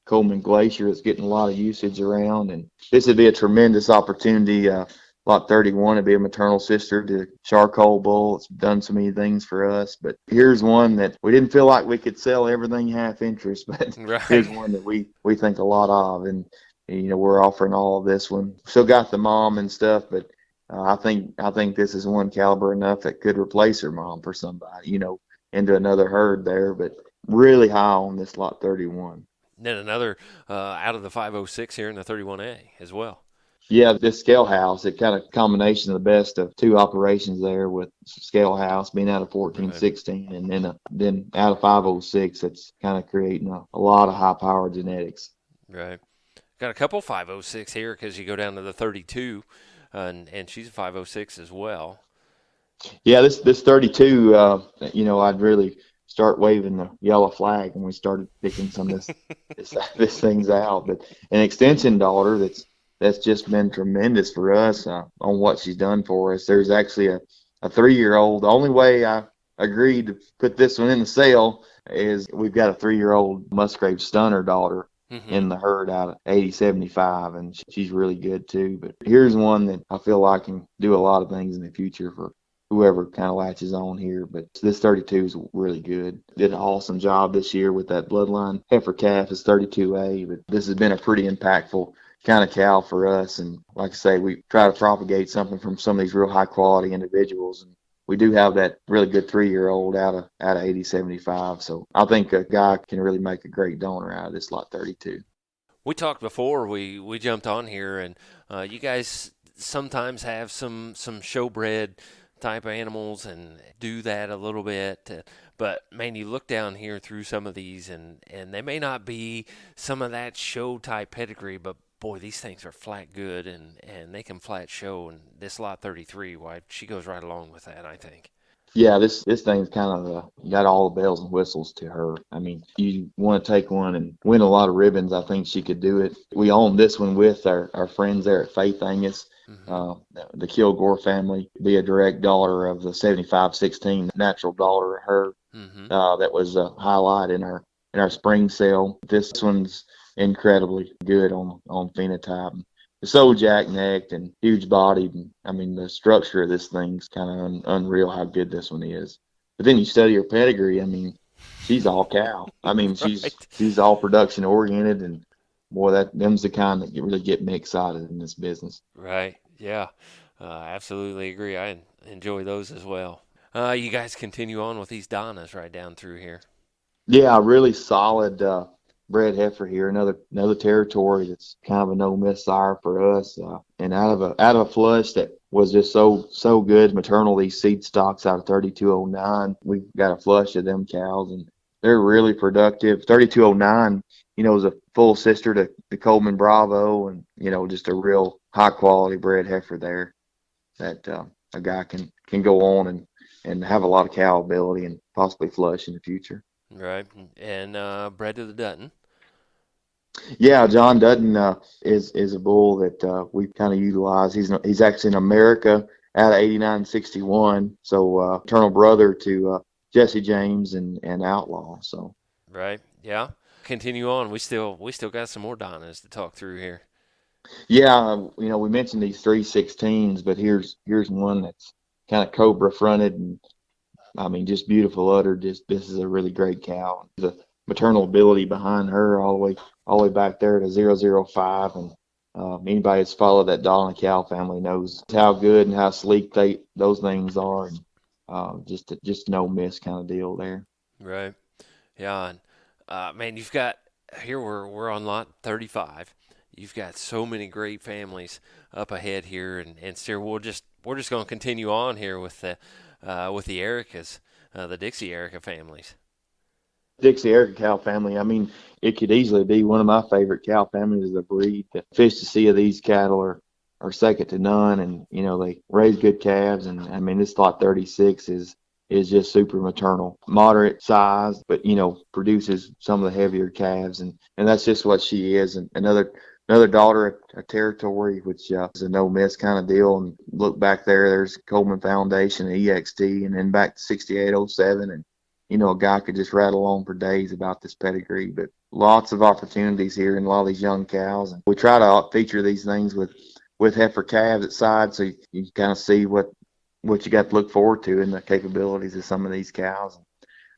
Coleman Glacier. It's getting a lot of usage around, and this would be a tremendous opportunity. Lot 31 would be a maternal sister to Charcoal Bull. It's done so many things for us, but here's one that we didn't feel like we could sell everything half interest, but here's one that we think a lot of, and we're offering all of this one. Still got the mom and stuff, but I think this is one caliber enough that could replace her mom for somebody, into another herd there, but really high on this lot 31. Then another out of the 506 here in the 31A as well. Yeah, this scale house, it kind of combination of the best of two operations there, with scale house being out of 1416 and then out of 506. It's kind of creating a lot of high power genetics. Right. Got a couple 506 here because you go down to the 32. And she's a 506 as well. Yeah, this 32, I'd really start waving the yellow flag when we started picking some of this things out. But an extension daughter that's just been tremendous for us on what she's done for us. There's actually a 3-year-old. The only way I agreed to put this one in the sale is we've got a 3-year-old Musgrave Stunner daughter in the herd out of 8075, and she's really good too. But here's one that I feel like can do a lot of things in the future for whoever kind of latches on here. But this 32 is really good. Did an awesome job this year with that bloodline heifer calf is 32A, but this has been a pretty impactful kind of cow for us. And like I say, we try to propagate something from some of these real high quality individuals, and we do have that really good 3-year-old out of 8075. So I think a guy can really make a great donor out of this lot 32. We talked before we jumped on here, and you guys sometimes have some showbred type animals and do that a little bit. But man, you look down here through some of these, and they may not be some of that show type pedigree, but boy, these things are flat good, and they can flat show. And this lot 33, she goes right along with that, I think. Yeah, this thing's kind of got all the bells and whistles to her. I mean, you want to take one and win a lot of ribbons, I think she could do it. We own this one with our friends there at Faith Angus. The Kilgore family, be a direct daughter of the 7516, natural daughter of her. That was a highlight in our spring sale. This one's incredibly good on phenotype. It's so jack-necked and huge-bodied. And, I mean, the structure of this thing's kind of unreal how good this one is. But then you study her pedigree. I mean, she's all cow. I mean, she's all production-oriented, and boy, them's the kind that really get me excited in this business. Right. Yeah. Absolutely agree. I enjoy those as well. You guys continue on with these Donnas right down through here. Yeah, really solid bred heifer here. Another territory that's kind of a no miss sire for us. And out of a flush that was just so good, maternal, these seed stocks out of 3209. We've got a flush of them cows, and they're really productive. 3209, is a full sister to the Coleman Bravo, and just a real high quality bred heifer there that a guy can go on and have a lot of cow ability and possibly flush in the future. Right. And bred to the Dutton. Yeah, John Dutton is a bull that we kind of utilize. He's actually in America out of 89-61, so eternal brother to Jesse James and Outlaw. So Right? Yeah. Continue on. We still got some more Donnas to talk through here. yeah, we mentioned these 316s, but here's one that's kind of cobra fronted and I mean just beautiful udder. Just this is a really great cow. The maternal ability behind her all the way back there to 005 and anybody that's followed that Donna cow family knows how good and how sleek those things are, and just no miss kind of deal there. Right. Yeah. And, man, you've got here we're on lot 35. You've got so many great families up ahead here, and Steer, we're just going to continue on here with the Ericas, the Dixie Erica families. Dixie Erica cow family. I mean, it could easily be one of my favorite cow families as a breed. The fish to see of these cattle are second to none, and they raise good calves. And I mean, this lot 36 is just super maternal, moderate size, but produces some of the heavier calves, and that's just what she is. And another daughter of Territory, which is a no miss kind of deal. And look back there's Coleman Foundation, EXT, and then back to 6807, and a guy could just rattle on for days about this pedigree, but lots of opportunities here in a lot of these young cows. And we try to feature these things with heifer calves at side, so you kind of see what you got to look forward to and the capabilities of some of these cows.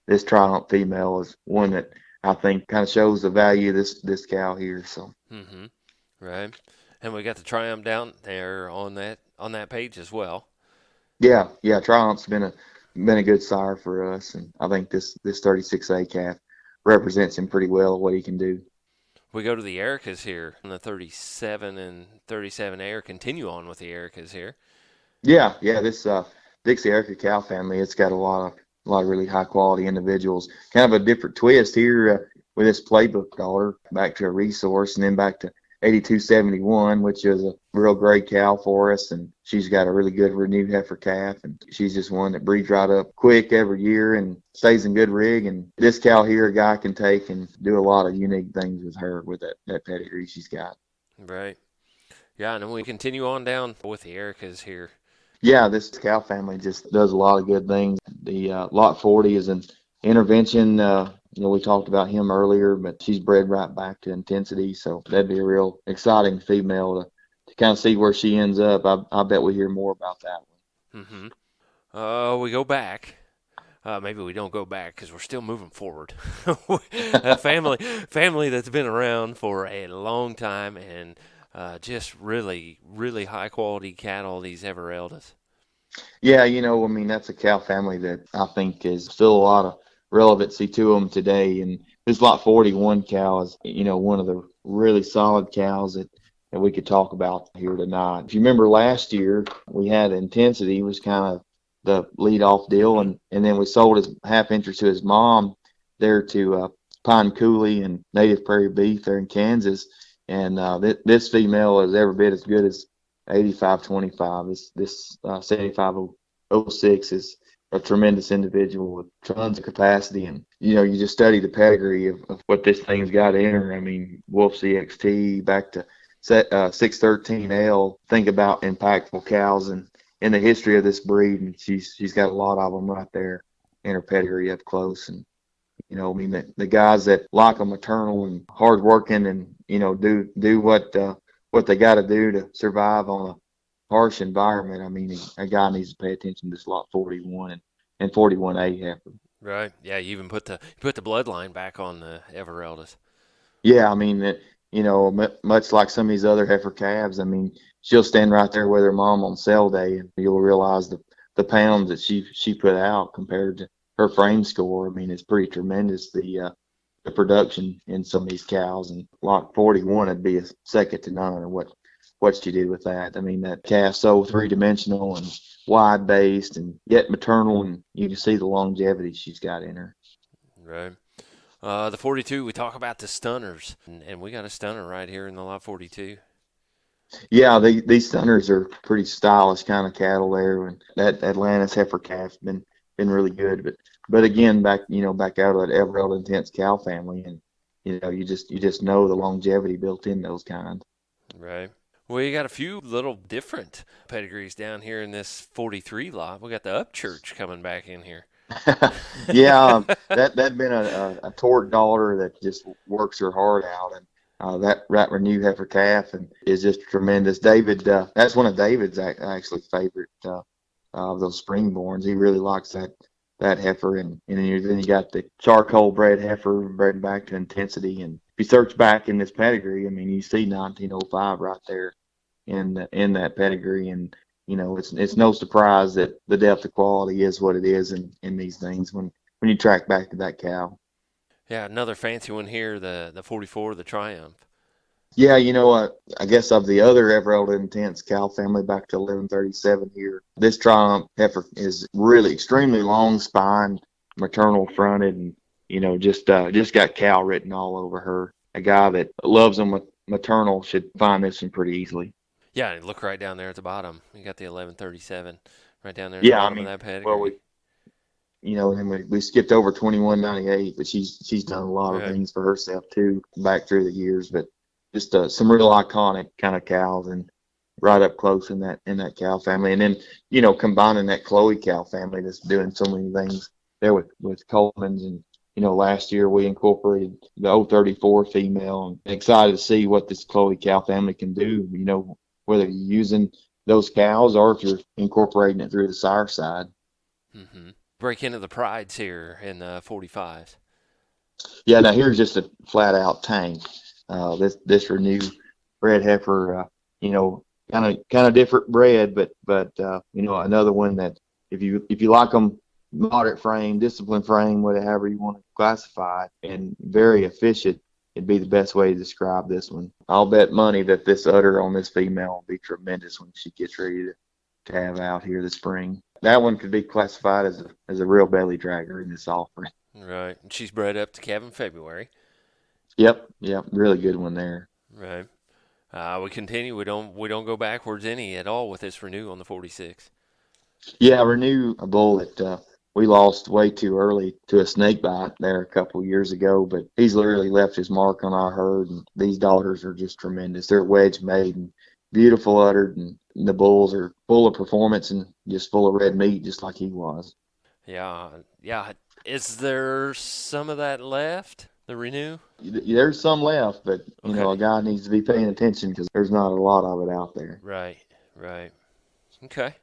This Triumph female is one that I think kind of shows the value of this cow here. So. Mm-hmm. Right. And we got the Triumph down there on that page as well. Yeah. Triumph's been a good sire for us, and I think this 36A calf represents him pretty well, what he can do. We go to the Ericas here, and the 37 and 37A, or continue on with the Ericas here. Yeah, this Dixie Erica cow family, it's got a lot of really high quality individuals. Kind of a different twist here with this playbook daughter, back to a resource, and then back to 8271, which is a real great cow for us, and she's got a really good renewed heifer calf, and she's just one that breeds right up quick every year and stays in good rig. And this cow here, a guy can take and do a lot of unique things with her with that pedigree she's got. Right. Yeah, and then we continue on down with the Ericas here. Yeah, this cow family just does a lot of good things. The lot 40 is an intervention. We talked about him earlier, but she's bred right back to intensity, so that'd be a real exciting female to kind of see where she ends up. I bet we hear more about that one. Mm-hmm. We go back. Maybe we don't go back because we're still moving forward. A family that's been around for a long time and just really, really high quality cattle, these Evereldas. Yeah, I mean, that's a cow family that I think is still a lot of relevancy to them today. And this lot 41 cow is, one of the really solid cows that we could talk about here tonight. If you remember last year, we had Intensity was kind of the lead-off deal, and then we sold his half interest to his mom there to Pine Coulee and Native Prairie Beef there in Kansas. And this female is every bit as good as 8525. This 7506 is a tremendous individual with tons of capacity. And, you just study the pedigree of what this thing's got in her. I mean, Wolf CXT back to 613L. Think about impactful cows and in the history of this breed. And she's got a lot of them right there in her pedigree up close. And, I mean, the guys that like them maternal and hardworking and, do what they got to do to survive on a harsh environment. I mean, a guy needs to pay attention to this lot 41 and 41A heifer. Right. Yeah. You even put the bloodline back on the Evereldas. Yeah. I mean, much like some of these other heifer calves, I mean, she'll stand right there with her mom on sale day, and you'll realize the pounds that she put out compared to her frame score. I mean, it's pretty tremendous. The production in some of these cows, and lot 41 would be a second to none of what she did with that. I mean, that calf's so three-dimensional and wide-based and yet maternal, and you can see the longevity she's got in her. Right. The 42, we talk about the stunners, and we got a stunner right here in the lot 42. Yeah, these stunners are pretty stylish kind of cattle there, and that Atlantis heifer calf's been really good. But again, back out of that Evereld Intense cow family, and you just know the longevity built in those kinds. Right. Well, you got a few little different pedigrees down here in this 43 lot. We got the Upchurch coming back in here. Yeah, that'd been a tort daughter that just works her heart out, and that Renew heifer calf and is just tremendous. David, that's one of David's actually favorite of those springborns. He really likes that heifer, and then you got the charcoal bred heifer bred back to intensity. And if you search back in this pedigree, I mean, you see 1905 right there in that pedigree, and it's no surprise that the depth of quality is what it is in these things when you track back to that cow. Yeah, another fancy one here, the 44, the Triumph. Yeah, I guess of the other Everett Intense cow family back to 1137 here, this Triumph heifer is really extremely long spine, maternal fronted, and just got cow written all over her. A guy that loves them with maternal should find this one pretty easily. Yeah, and look right down there at the bottom. You got the 1137 right down there at the Yeah, bottom of that pedigree. well, and we skipped over 2198, but she's done a lot of things for herself too back through the years. But just some real iconic kind of cows, and right up close in that cow family. And then combining that Chloe cow family that's doing so many things there with Coleman's. And last year we incorporated the 034 female, and excited to see what this Chloe cow family can do. Whether you're using those cows or if you're incorporating it through the sire side. Mm-hmm. Break into the prides here in the 45s. Yeah, now here's just a flat out tank. This Renew bred heifer, kind of different bred, but another one that if you like them moderate frame, disciplined frame, whatever you want to classify it, and very efficient, it'd be the best way to describe this one. I'll bet money that this udder on this female will be tremendous when she gets ready to have out here this spring. That one could be classified as a real belly dragger in this offering. Right. And she's bred up to calve in February. Yep. Really good one there. Right. We continue. We don't go backwards any at all with this Renew on the 46. Yeah, Renew, a bull that we lost way too early to a snake bite there a couple of years ago, but he's literally left his mark on our herd, and these daughters are just tremendous. They're wedge made and beautiful uddered, and the bulls are full of performance and just full of red meat, just like he was. Yeah. Is there some of that left, the Renew? There's some left, but a guy needs to be paying attention because there's not a lot of it out there. Right. Okay.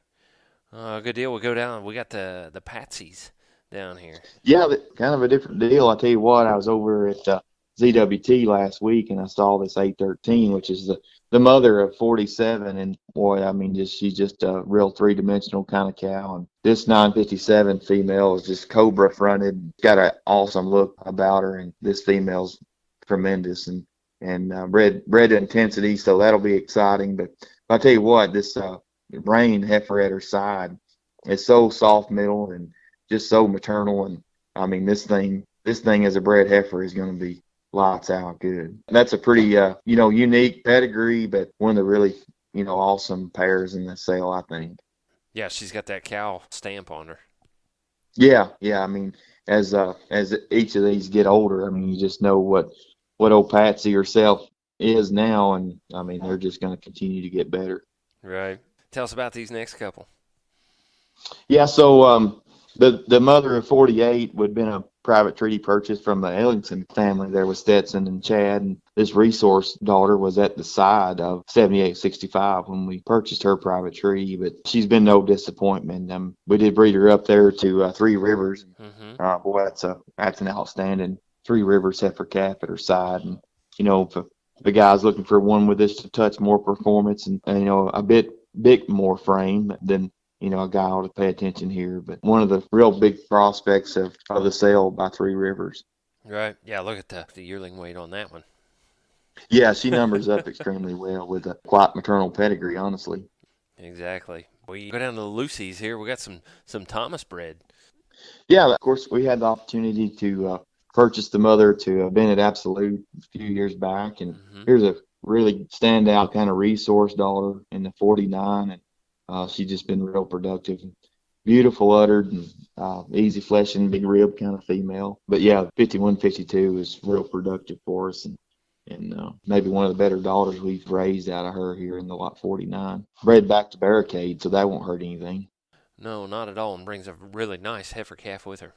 Good deal. We'll go down. We got the Patsies down here. Yeah, kind of a different deal. I tell you what, I was over at ZWT last week, and I saw this 813, which is the mother of 47, and boy, I mean, she's just a real three-dimensional kind of cow. And this 957 female is just cobra fronted, got an awesome look about her, and this female's tremendous and bred to intensity, so that'll be exciting. But I tell you what, this Rain heifer at her side is so soft middle and just so maternal, and I mean, this thing as a bred heifer is going to be lights out good. That's a pretty unique pedigree, but one of the really awesome pairs in the sale, I think. Yeah, she's got that cow stamp on her. Yeah. I mean, as each of these get older, I mean, you just know what old Patsy herself is now, and I mean, they're just going to continue to get better. Right. Tell us about these next couple. Yeah, so the mother of 48 would have been a private treaty purchase from the Ellington family there with Stetson and Chad, and this Resource daughter was at the side of 7865 when we purchased her private treaty, but she's been no disappointment. We did breed her up there to Three Rivers. Mm-hmm. Boy, that's an outstanding Three Rivers heifer calf at her side, and if the guy's looking for one with just a touch more performance and a bit more frame, then a guy ought to pay attention here. But one of the real big prospects of the sale by Three Rivers. Right. Yeah, look at the yearling weight on that one. Yeah, she numbers up extremely well with a quite maternal pedigree, honestly. Exactly. We go down to the Lucy's here. We got some Thomas bred. Yeah, of course, we had the opportunity to purchase the mother to Bennett Absolute a few years back, and here's a really standout kind of Resource daughter in the 49, and she's just been real productive. beautiful uddered and easy fleshing, big rib kind of female. But yeah, 51, 52 is real productive for us, and maybe one of the better daughters we've raised out of her here in the lot 49. Bred back to Barricade, so that won't hurt anything. No, not at all, and brings a really nice heifer calf with her.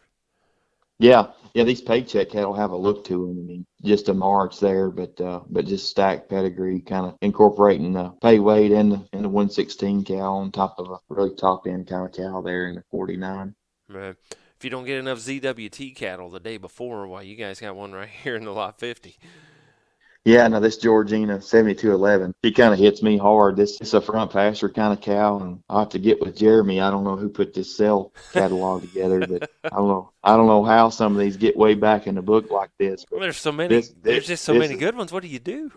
Yeah, these paycheck cattle have a look to them. I mean, just a march there, but just stacked pedigree, kind of incorporating the pay weight and the 116 cow on top of a really top end kind of cow there in the 49. Right. If you don't get enough ZWT cattle the day before, well, you guys got one right here in the lot 50. Yeah, no, this Georgina 7211, she kind of hits me hard. This is a front pasture kind of cow, and I have to get with Jeremy. I don't know who put this sale catalog together, but I don't know how some of these get way back in the book like this. Well, there's so many. There's just so many good ones. What do you do?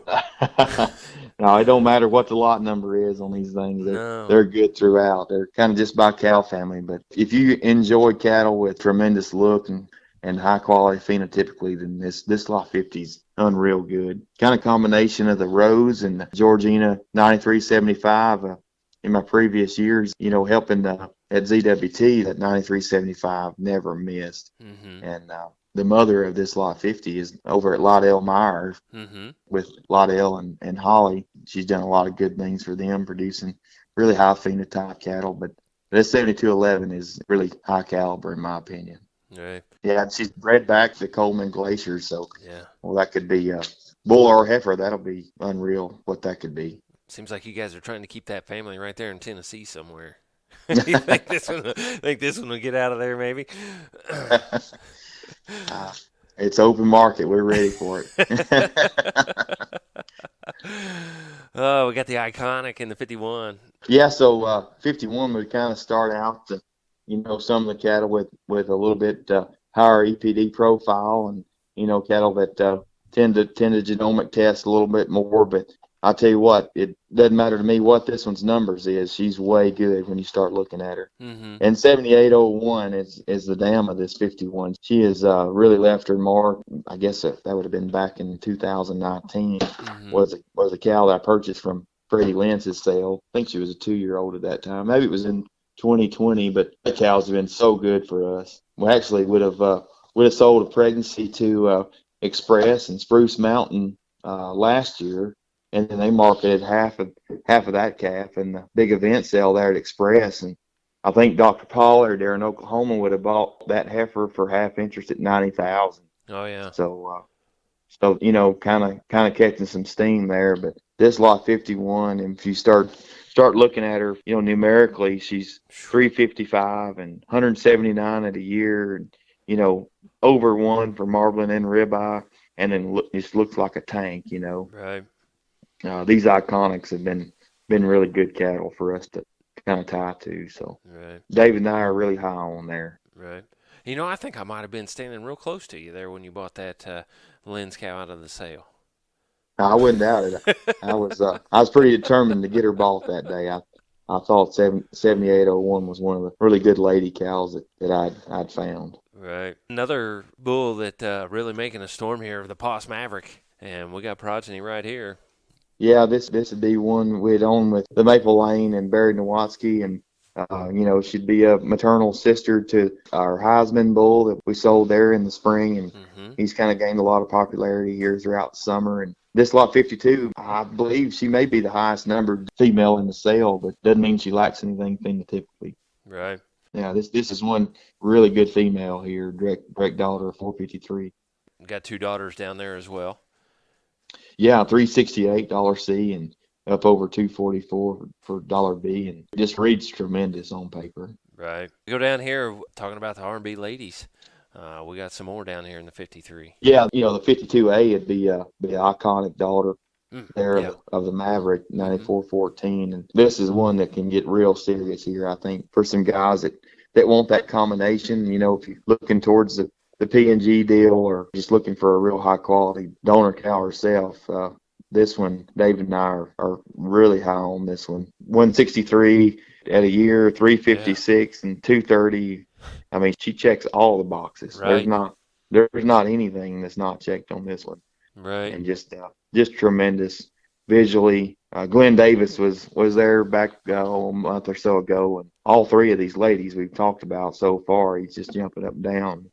No, it don't matter what the lot number is on these things. They're good throughout. They're kind of just by cow family. But if you enjoy cattle with tremendous look and high quality phenotypically, then this lot 50's unreal good. Kind of combination of the Rose and the Georgina 9375. In my previous years, helping at ZWT, that 9375 never missed. Mm-hmm. And the mother of this lot 50 is over at Lot L Meyer with Lot L and Holly. She's done a lot of good things for them, producing really high phenotype cattle. But this 7211 is really high caliber in my opinion. Right. Yeah, and she's bred back to Coleman Glacier, so yeah. Well, that could be a bull or heifer. That'll be unreal what that could be. Seems like you guys are trying to keep that family right there in Tennessee somewhere. You think this one will get out of there maybe? It's open market. We're ready for it. Oh, we got the Iconic in the 51. Yeah, so 51 would kind of start out some of the cattle with a little bit higher EPD profile, and cattle that tend to genomic test a little bit more. But I'll tell you what, it doesn't matter to me what this one's numbers is. She's way good when you start looking at her. Mm-hmm. And 7801 is the dam of this 51. She has really left her mark. I guess that would have been back in 2019. Mm-hmm. was a cow that I purchased from Freddie Lentz's sale. I think she was a 2-year-old at that time. Maybe it was in 2020, but the cows have been so good for us. We actually would have sold a pregnancy to Express and Spruce Mountain last year, and then they marketed half of that calf in the big event sale there at Express. And I think Dr. Pollard there in Oklahoma would have bought that heifer for half interest at $90,000. Oh yeah. So kind of catching some steam there. But this lot 51, and if you start looking at her, numerically, she's 355 and 179 at a year, and over 1 for marbling and ribeye, and then just looks like a tank. Right. These Iconics have been really good cattle for us to kind of tie to. So right. David and I are really high on there. Right. I think I might have been standing real close to you there when you bought that Lynn's cow out of the sale. I wouldn't doubt it. I was pretty determined to get her bought that day. I thought 7801 was one of the really good lady cows that I'd found. Right. Another bull that really making a storm here, the Poss Maverick, and we got progeny right here. Yeah, this would be one we'd own with the Maple Lane and Barry Nowatzki, and she'd be a maternal sister to our Heisman bull that we sold there in the spring, and he's kind of gained a lot of popularity here throughout the summer. And this lot 52, I believe she may be the highest numbered female in the sale, but doesn't mean she lacks anything phenotypically. Right. Yeah, this is one really good female here, direct daughter of 453. Got 2 daughters down there as well. Yeah, $368 C and up over $244 for $B, and just reads tremendous on paper. Right. We go down here talking about the R&B ladies. We got some more down here in the 53. Yeah, the 52A would be the Iconic daughter of the Maverick 9414, and this is one that can get real serious here. I think for some guys that want that combination. If you're looking towards the P&G deal, or just looking for a real high quality donor cow herself, this one, David and I are really high on this one. 163 at a year, 356 and 230. I mean, she checks all the boxes. Right. There's not anything that's not checked on this one. Right. And just tremendous visually. Glenn Davis was there back a month or so ago, and all three of these ladies we've talked about so far, he's just jumping up and down.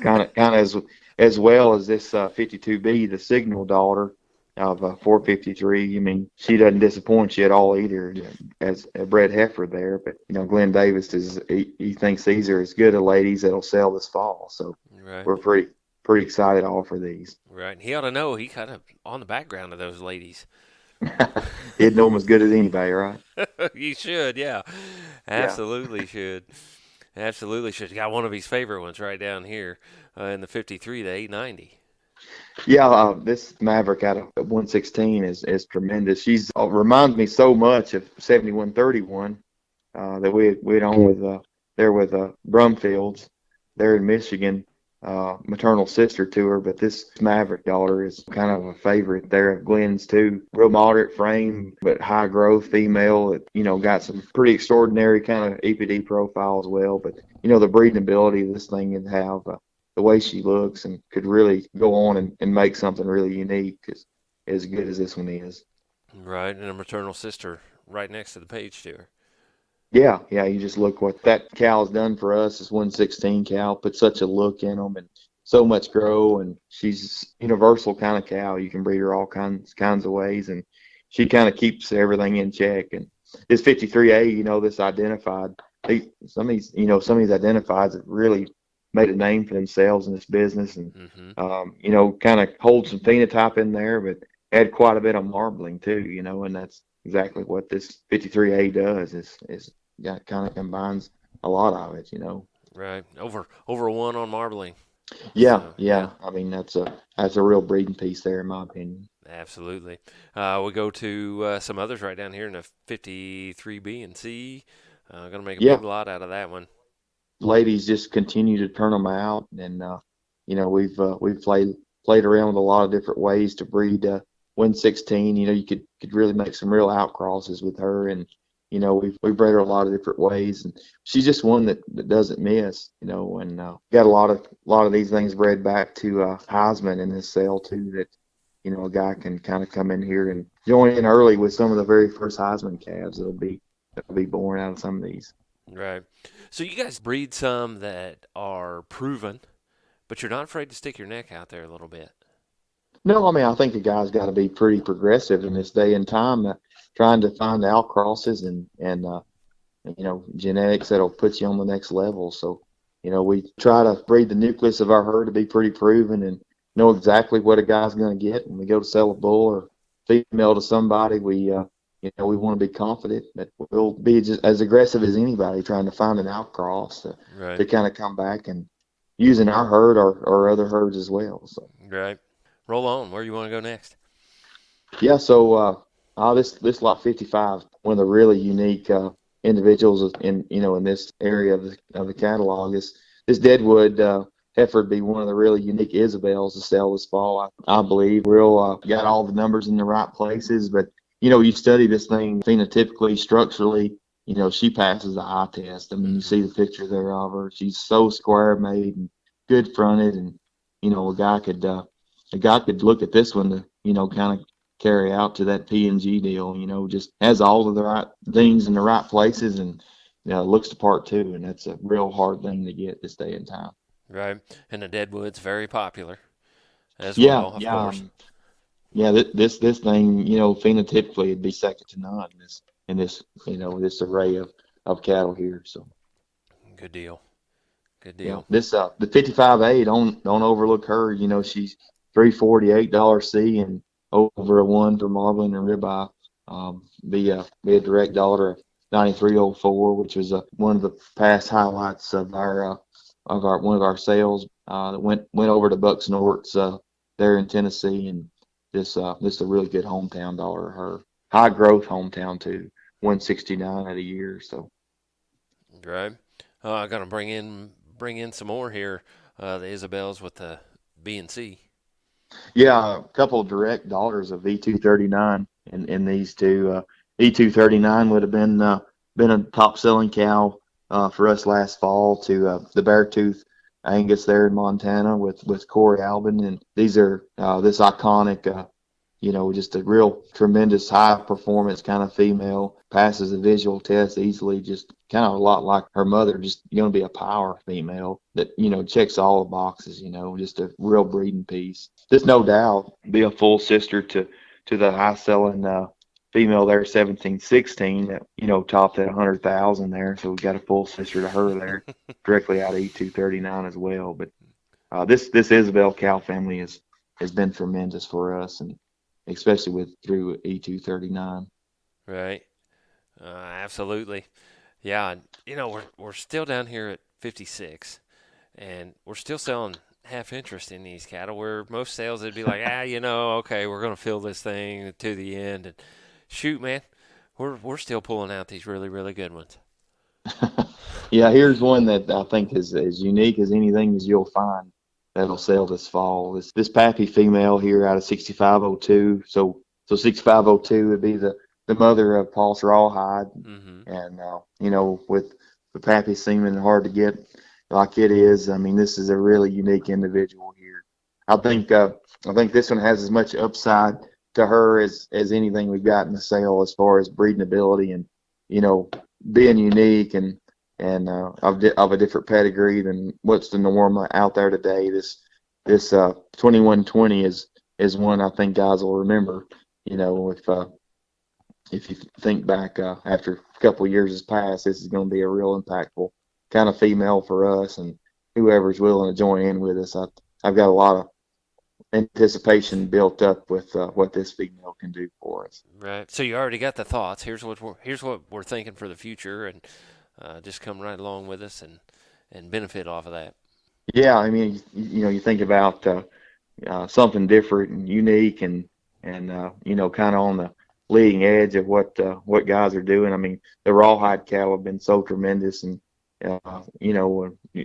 Kind of as well as this 52B, the Signal daughter of 453. I mean, she doesn't disappoint you at all either, as a bred heifer there. But Glenn Davis he thinks these are as good as ladies that'll sell this fall. So Right. we're pretty excited to offer these. Right. He ought to know. He kind of on the background of those ladies. He'd know them as good as anybody, right? You should, yeah. Yeah. Absolutely should. Absolutely should. Got one of his favorite ones right down here in the 53, the 890. Yeah, this Maverick out of 116 is tremendous. She's reminds me so much of 7131 that we'd on with there with Brumfields there in Michigan, maternal sister to her. But this Maverick daughter is kind of a favorite there of Glenn's too. Real moderate frame, but high growth female. That got some pretty extraordinary kind of EPD profile as well. But the breeding ability of this thing and have. The way she looks and could really go on and make something really unique as good as this one is. Right, and a maternal sister right next to the page to her. Yeah, you just look what that cow's done for us. This 116 cow put such a look in them and so much grow, and she's universal kind of cow. You can breed her all kinds of ways, and she kind of keeps everything in check. And this 53A, this identified, some of these identifieds that really made a name for themselves in this business, and kind of hold some phenotype in there, but add quite a bit of marbling too, and that's exactly what this 53A does. Is kind of combines a lot of it, Right, over one on marbling. Yeah, So, yeah. I mean that's a real breeding piece there, in my opinion. Absolutely. We go to some others right down here in the 53B and C. Going to make a big lot out of that one. Ladies just continue to turn them out, and we've played around with a lot of different ways to breed 116. You could really make some real outcrosses with her, and we've bred her a lot of different ways, and she's just one that doesn't miss. And got a lot of these things bred back to Heisman in this sale too. That a guy can kind of come in here and join in early with some of the very first Heisman calves that'll be born out of some of these. Right. So you guys breed some that are proven, but you're not afraid to stick your neck out there a little bit. No, I mean, I think a guy's got to be pretty progressive in this day and time, trying to find outcrosses and genetics that'll put you on the next level. So, we try to breed the nucleus of our herd to be pretty proven and know exactly what a guy's going to get when we go to sell a bull or female to somebody. We want to be confident that we'll be just as aggressive as anybody trying to find an outcross to kind of come back and using our herd or other herds as well. So. Right. Roll on. Where you want to go next? Yeah. So this lot 55, one of the really unique individuals in this area of the catalog is this Deadwood heifer would be one of the really unique Isabels to sell this fall. I believe we'll got all the numbers in the right places, but you study this thing phenotypically, structurally, she passes the eye test. I mean, you see the picture there of her. She's so square made and good fronted, and a guy could look at this one to kind of carry out to that P&G deal. Just has all of the right things in the right places, and looks the part too. And that's a real hard thing to get this day and time. Right, and the Deadwood's very popular as well, of course. Yeah, this thing, phenotypically, it'd be second to none in this array of cattle here. So, good deal. Yeah, this the 55A, don't overlook her. She's $348 C and over a 1 for marbling and ribeye. Be a direct daughter of 9304, which was one of the past highlights of our one of our sales that went over to Bucks Nort's there in Tennessee, and this is a really good hometown daughter. Her high growth hometown too, 169 at a year. So, right. I'm gonna bring in some more here. The Isabels with the B and C. Yeah, a couple of direct daughters of E239 in these two. E239 would have been a top selling cow for us last fall to the Beartooth Angus there in Montana with Corey Albin, and these are this iconic just a real tremendous high performance kind of female, passes a visual test easily, just kind of a lot like her mother, just going to be a power female that, checks all the boxes, just a real breeding piece. Just no doubt be a full sister to the high selling female there, 1716, that, topped at 100,000 there. So we got a full sister to her there directly out of E239 as well. But this Isabel cow family has been tremendous for us, and especially through E239. Right. Absolutely. Yeah. We're still down here at 56, and we're still selling half interest in these cattle, where most sales would be like, okay, we're going to fill this thing to the end. And shoot, man, we're still pulling out these really, really good ones. Yeah, here's one that I think is as unique as anything as you'll find that'll sell this fall. This Pappy female here out of 6502. So 6502 would be the mother of Paul's Rawhide. Mm-hmm. And with the Pappy seeming hard to get like it is, I mean, this is a really unique individual here. I think this one has as much upside to her as anything we've got in the sale as far as breeding ability and being unique and of a different pedigree than what's the norm out there today. This 2120 is one I think guys will remember. If you think back after a couple of years has passed, this is going to be a real impactful kind of female for us, and whoever's willing to join in with us. I've got a lot of anticipation built up with what this female can do for us. Right. So you already got the thoughts. Here's what we're thinking for the future, and just come right along with us and benefit off of that. Yeah, I mean, you think about something different and unique, and kind of on the leading edge of what guys are doing. I mean, the rawhide cattle have been so tremendous, and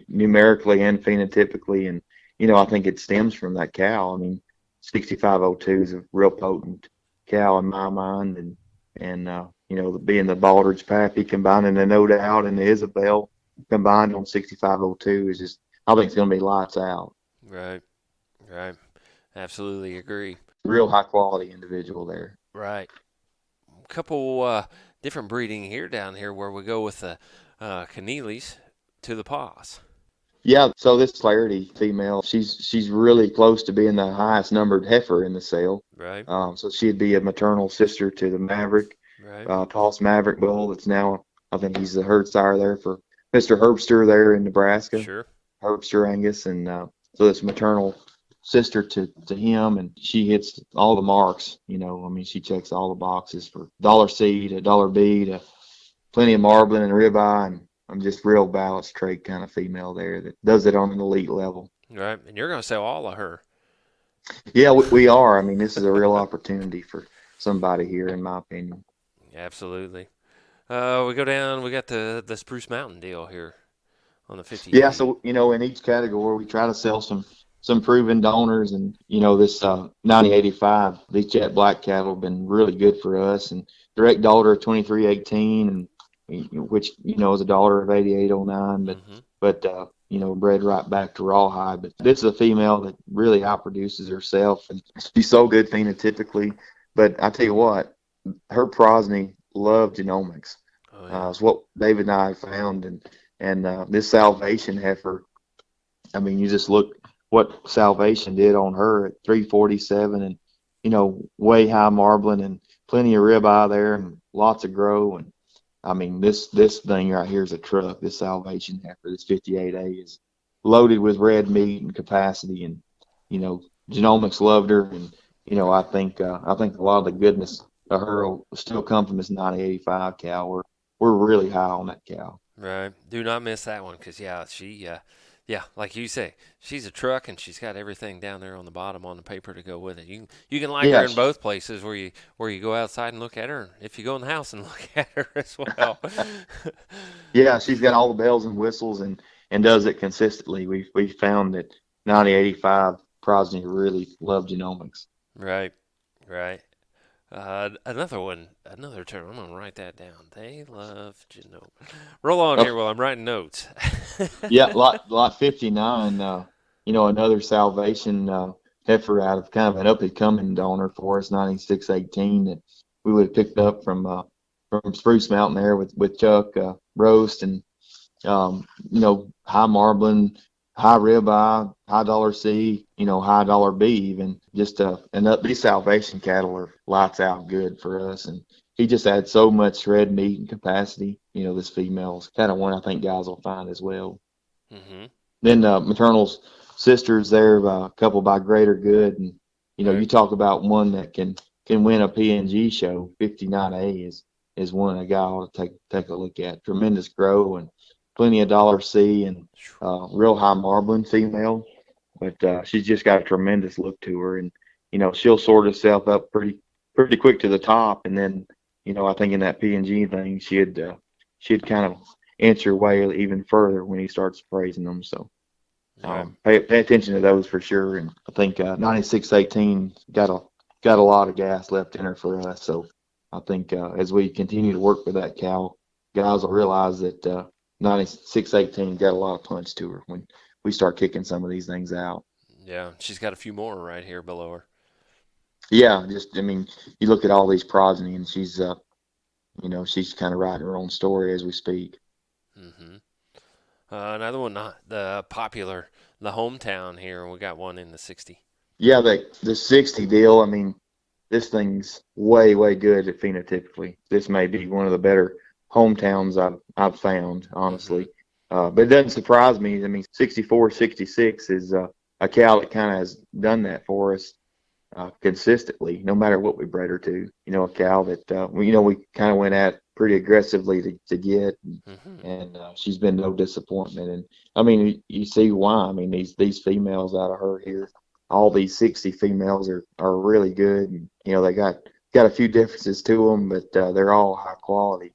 numerically and phenotypically, and I think it stems from that cow. I mean, 6502 is a real potent cow in my mind, and being the Baldridge Pappy combining the No Doubt and the Isabel combined on 6502 is just, I think it's going to be lights out. Right. Absolutely agree. Real high quality individual there. Right. A couple different breeding down here where we go with the Keneally's to the Paws. Yeah, so this Clarity female, she's really close to being the highest numbered heifer in the sale. Right. So she'd be a maternal sister to the Maverick, right. Paul's Maverick bull. That's now, I think he's the herd sire there for Mr. Herbster there in Nebraska. Sure. Herbster Angus, and so it's maternal sister to him, and she hits all the marks. I mean, she checks all the boxes for dollar C to dollar B to plenty of marbling and ribeye, and I'm just real balanced trait kind of female there that does it on an elite level. Right, and you're going to sell all of her. Yeah, we are. I mean, this is a real opportunity for somebody here, in my opinion. Absolutely. We go down. We got the Spruce Mountain deal here on the 50. Yeah, so in each category we try to sell some proven donors, and this 9085, these jet black cattle have been really good for us, and direct daughter of 2318, and which is a daughter of 8809, but bred right back to rawhide. But this is a female that really outproduces herself, and she's so good phenotypically. But I tell you what, her prosody loved genomics. Oh, yeah. It's what David and I found, and this Salvation heifer. I mean, you just look what Salvation did on her at 347, and way high marbling and plenty of ribeye there, and lots of grow. And I mean, this thing right here is a truck. This Salvation heifer, this 58A, is loaded with red meat and capacity, and genomics loved her, and I think a lot of the goodness of her will still come from this 9085 cow. We're really high on that cow. Right. Do not miss that one, because she like you say, she's a truck, and she's got everything down there on the bottom on the paper to go with it. You can like her in both places, where you go outside and look at her, and if you go in the house and look at her as well. Yeah, she's got all the bells and whistles, and does it consistently. We found that 9085 prosody really love genomics. Right. Another term. I'm gonna write that down. They love genomics. Roll on here while I'm writing notes. Yeah, lot 59. Another Salvation heifer out of kind of an up-and-coming donor for us, 9618, that we would have picked up from Spruce Mountain there with Chuck Roast, and high marbling, high ribeye, high dollar C, high dollar B even. Just these Salvation cattle are lights out good for us, and he just had so much red meat and capacity. This female's kind of one I think guys will find as well. Mm-hmm. Then Maternal's sisters there, a couple by Greater Good, and you talk about one that can win a PNG show. 59A is one a guy ought to take a look at. Tremendous grow and plenty of dollar C, and real high marbling female, but she's just got a tremendous look to her, and she'll sort herself up pretty quick to the top, and then I think in that PNG thing she'd kind of inch her way even further when he starts praising them. So pay attention to those for sure, and I think 9618 got a lot of gas left in her for us. So I think as we continue to work with that cow, guys will realize that 9618 got a lot of punch to her when we start kicking some of these things out. Yeah, she's got a few more right here below her. Yeah, you look at all these progeny, and she's she's kind of writing her own story as we speak. Mm-hmm. Another one, the popular, the hometown here. We got one in the 60. Yeah, the 60 deal. This thing's way good phenotypically. This may be one of the better hometowns I've found, honestly. But it doesn't surprise me. 64, 66 is a cow that kind of has done that for us consistently, no matter what we bred her to. A cow that we kind of went at pretty aggressively to get, and she's been no disappointment. And you see why. These females out of her here, all these 60 females are really good, and they got a few differences to them, but they're all high quality.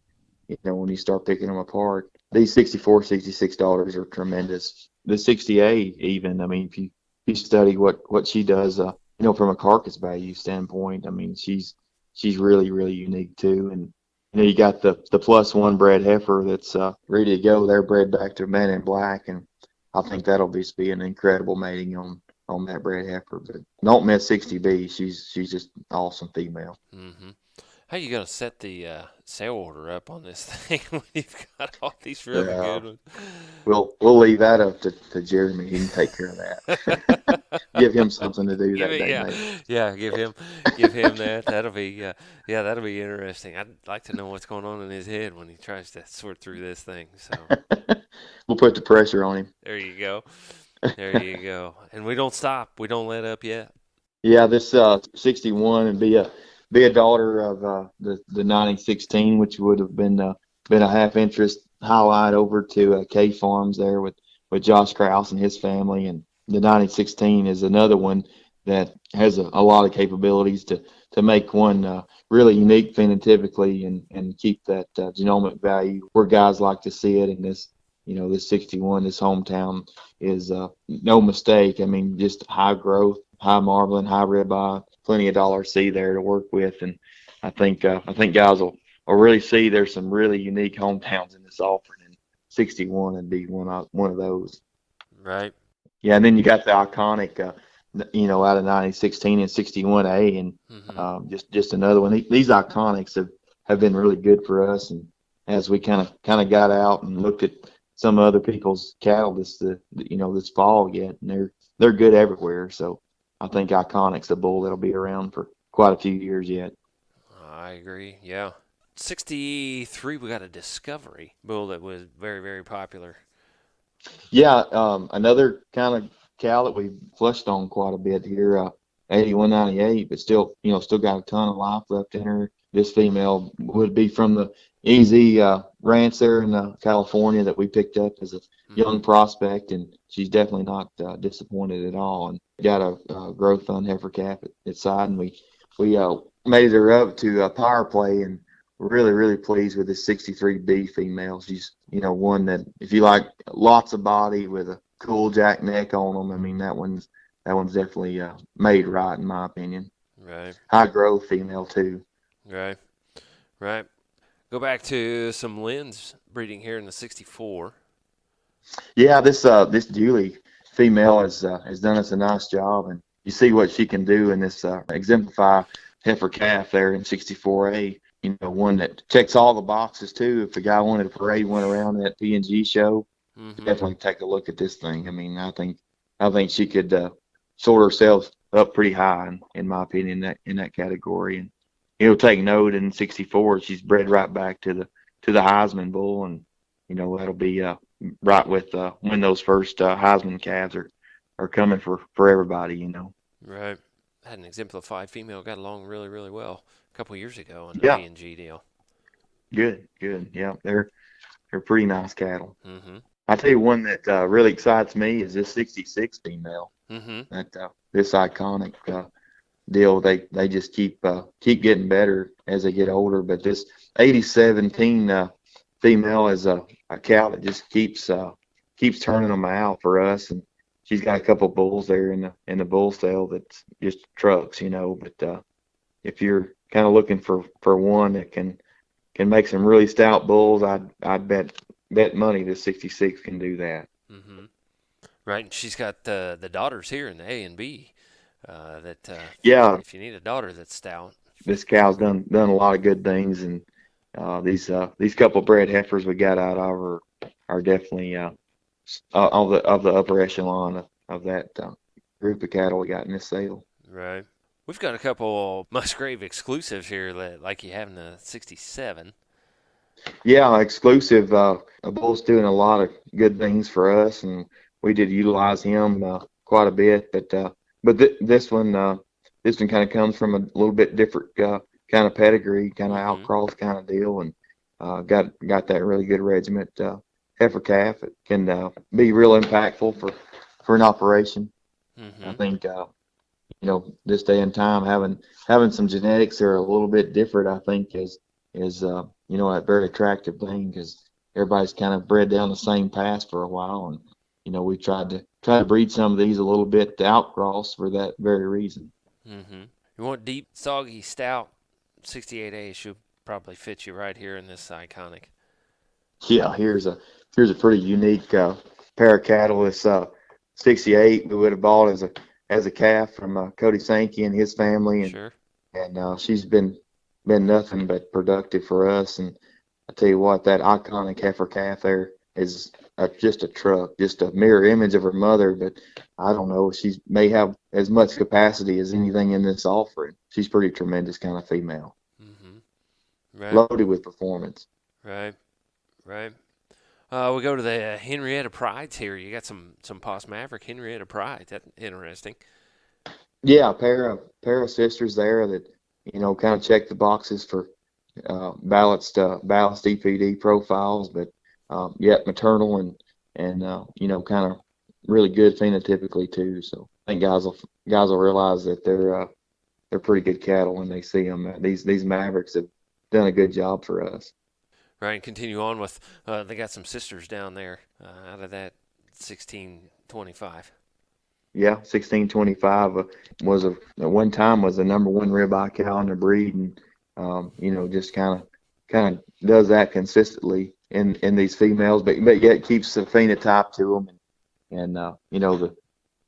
When you start picking them apart, these $64, $66 are tremendous. The 68 even, if you study what she does, from a carcass value standpoint, she's really unique too. And you got the +1 bred heifer that's ready to go. They're bred back to Man in Black, and I think that'll be an incredible mating on that bred heifer. But don't miss 60B. She's just an awesome female. Mm-hmm. How you gonna set the sale order up on this thing when you've got all these really good ones? We'll leave that up to Jeremy. He can take care of that. Give him something to do that day. Yeah, give him that. That'll be interesting. I'd like to know what's going on in his head when he tries to sort through this thing. So we'll put the pressure on him. There you go. And we don't stop. We don't let up yet. Yeah, this 61 and be a daughter of the 9016, which would have been a half interest highlight over to K Farms there with Josh Krause and his family. And the 9016 is another one that has a lot of capabilities to make one really unique phenotypically and keep that genomic value where guys like to see it. And this 61, this hometown is no mistake. Just high growth, high marbling, high ribeye, plenty of dollar C there to work with. And I think guys will really see there's some really unique hometowns in this offering, and 61 would be one of those. Right. Yeah, and then you got the iconic, out of 9016 and 61A, and just another one. These iconics have been really good for us, and as we kind of got out and looked at some other people's cattle this fall yet, and they're good everywhere. So I think iconic's a bull that'll be around for quite a few years yet. I agree. Yeah. 63, we got a Discovery bull that was very, very popular. Yeah, another kind of cow that we flushed on quite a bit here, 8198, but still got a ton of life left in her. This female would be from the Easy ranch there in California that we picked up as a young prospect, and she's definitely not disappointed at all. And got a growth fund heifer calf at side, and we made her up to power play, and really, really pleased with this 63B female. She's, one that if you like lots of body with a cool jack neck on them, that one's definitely made right in my opinion. Right. High growth female too. Right. Go back to some Lynn's breeding here in the 64. Yeah, this Julie female has done us a nice job, and you see what she can do in this exemplify heifer calf there in 64A. One that checks all the boxes too. If the guy wanted to parade one around that P&G show, definitely take a look at this thing. I mean, I think she could sort herself up pretty high, in my opinion, in that category. And take note in 64, she's bred right back to the Heisman bull, and that'll be right with when those first Heisman calves are coming for everybody. Right. Had an exemplified female, got along really, really well a couple of years ago in the Yeah. P&G deal. Good. Yeah, they're pretty nice cattle. Mm-hmm. I tell you one that really excites me is this 66 female. Mm-hmm. That this iconic deal. They just keep getting better as they get older. But this 8017 female is a cow that just keeps turning them out for us, and she's got a couple bulls there in the bull sale that's just trucks, But if you're kind of looking for one that can make some really stout bulls, I'd bet money this 66 can do that. Mm-hmm. Right, and she's got the daughters here in the A and B. Yeah, if you need a daughter that's stout, this cow's done a lot of good things, and these couple bred heifers we got out of are definitely of the upper echelon of that group of cattle we got in this sale. Right. We've got a couple Musgrave exclusives here, like you have in the 67. Yeah, exclusive. A bull's doing a lot of good things for us, and we did utilize him quite a bit. But this one kind of comes from a little bit different kind of pedigree, kind of outcross kind of deal, and got that really good regiment heifer calf. It can be real impactful for an operation. I think this day and time having some genetics that are a little bit different, I think is a very attractive thing, because everybody's kind of bred down the same path for a while, and we tried to breed some of these a little bit to outcross for that very reason. Mm-hmm. You want deep, soggy, stout 68A should probably fit you right here in this iconic. Yeah, here's a pretty unique pair of cattle. This 68 we would have bought as a calf from Cody Sankey and his family, and Sure. And she's been nothing but productive for us. And I tell you what, that iconic heifer calf there is just a truck, just a mirror image of her mother. But I don't know, she may have as much capacity as anything in this offering. She's pretty tremendous kind of female. Mm-hmm. Right. Loaded with performance. Right. We go to the Henrietta Prides here. You got some Poss Maverick Henrietta Pride. That's interesting. Yeah, a pair of sisters there that kind of check the boxes for balanced EPD profiles, but yet maternal and kind of really good phenotypically too. So I think guys will realize that they're pretty good cattle when they see them. These Mavericks have done a good job for us. Right, and continue on with they got some sisters down there out of that 1625. Yeah, 1625 was at one time was the number one ribeye cow in the breed, and just kind of does that consistently in these females, but yet keeps the phenotype to them, and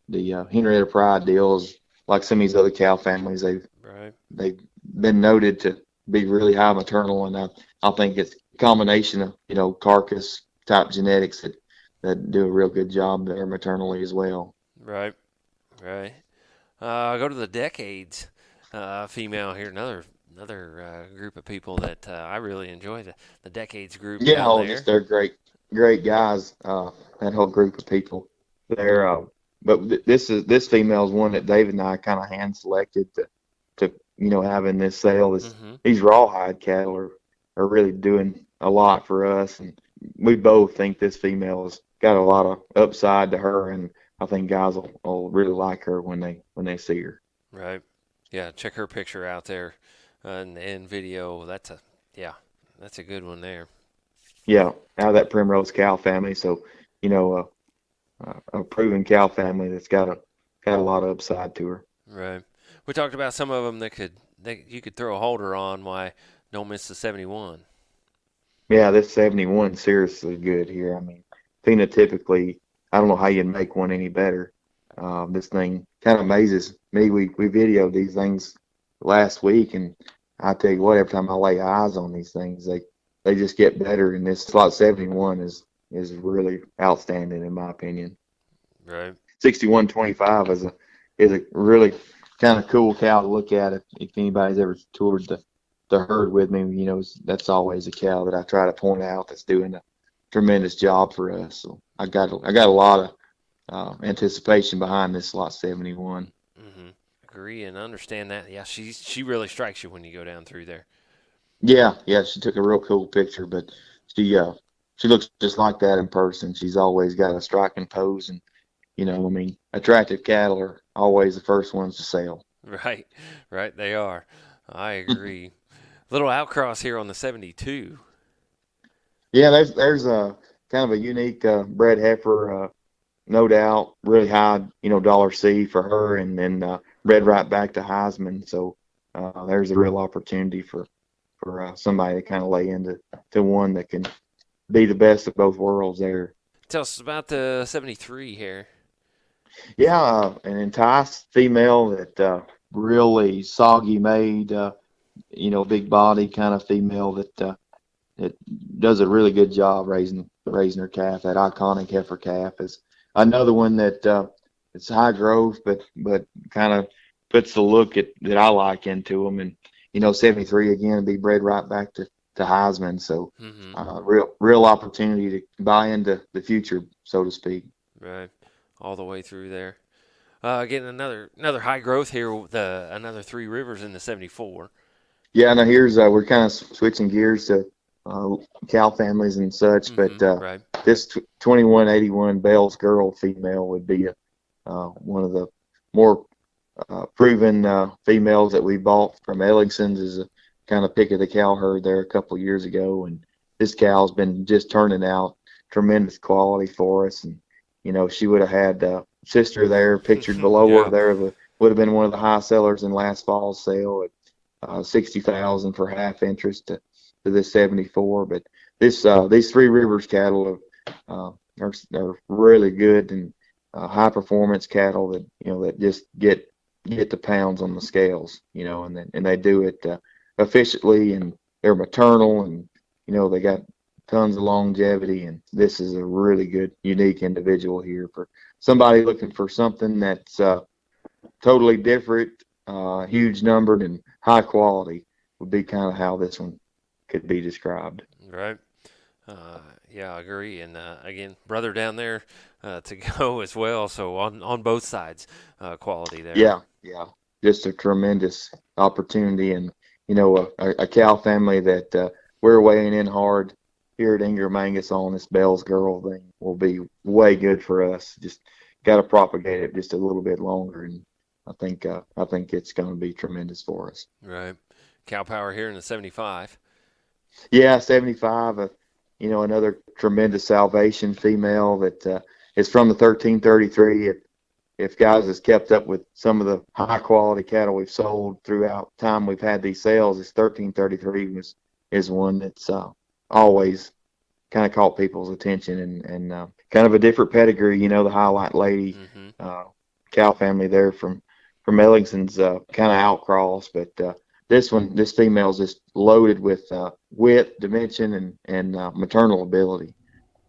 the Henrietta Pride deals like some of these other cow families. They've been noted to be really high maternal, and I think it's a combination of carcass type genetics that do a real good job there maternally as well. Right. Go to the Decades female here. Another group of people that I really enjoy, the Decades group. Yeah, just they're great guys. That whole group of people. But this female is one that David and I kind of hand selected to have in this sale. These rawhide cattle are really doing a lot for us, and we both think this female has got a lot of upside to her, and I think guys will really like her when they see her. Right. Yeah, check her picture out there in video. That's a good one there. Yeah, out of that Primrose cow family. So, a proven cow family that's got a lot of upside to her. Right. We talked about some of them that you could throw a holder on. Why don't miss the 71? Yeah, this 71 seriously good here. I mean, phenotypically, I don't know how you'd make one any better. This thing kind of amazes me. We videoed these things last week, and I tell you what, every time I lay eyes on these things, they just get better. And this Lot 71 is really outstanding in my opinion. Right. 6125 is a really kind of cool cow to look at. If anybody's ever toured the herd with me, that's always a cow that I try to point out that's doing a tremendous job for us. So I got a lot of anticipation behind this Lot 71. Mm-hmm. Agree and understand that. Yeah, she really strikes you when you go down through there. Yeah, she took a real cool picture, but she looks just like that in person. She's always got a striking pose, and attractive cattle are always the first ones to sell. Right, they are. I agree. Little outcross here on the 72. Yeah, there's a kind of a unique bred heifer, no doubt, really high, dollar C for her, and then bred right back to Heisman. So there's a real opportunity for somebody to kind of lay into one that can be the best of both worlds there. Tell us about the 73 here. Yeah, an enticed female that really soggy made, big body kind of female that does a really good job raising her calf. That iconic heifer calf is another one that it's high growth, but kind of puts the look that I like into them. And 73 again would be bred right back to Heisman. So real opportunity to buy into the future, so to speak. Right, all the way through there. Getting another high growth here with another Three Rivers in the 74. Yeah, now here's we're kind of switching gears to cow families and such, but right. This 2181 Bell's Girl female would be one of the more proven females that we bought from Ellingson's as a kind of pick of the cow herd there a couple of years ago, and this cow's been just turning out tremendous quality for us. And she would have had sister there pictured below her there would have been one of the high sellers in last fall's sale at 60,000 for half interest to this 74. But these Three Rivers cattle are really good and high performance cattle that just get the pounds on the scales, and they do it efficiently, and they're maternal, and they got tons of longevity. And this is a really good, unique individual here for somebody looking for something that's totally different, huge numbered, and high quality would be kind of how this one could be described. Right. Yeah, I agree. And again, brother down there to go as well. So on both sides, quality there. Yeah. Just a tremendous opportunity, and a cow family that we're weighing in hard here at Ingram Angus on this Bell's Girl thing will be way good for us. Just got to propagate it just a little bit longer, and I think it's going to be tremendous for us. Right. Cow power here in the 75. Yeah, 75. Another tremendous salvation female that is from the 1333. If guys has kept up with some of the high quality cattle we've sold throughout time we've had these sales, this 1333 is one that's always kind of caught people's attention, and kind of a different pedigree. The Highlight Lady cow family there from Ellingson's kind of outcross, but this female's just loaded with width, dimension, and maternal ability.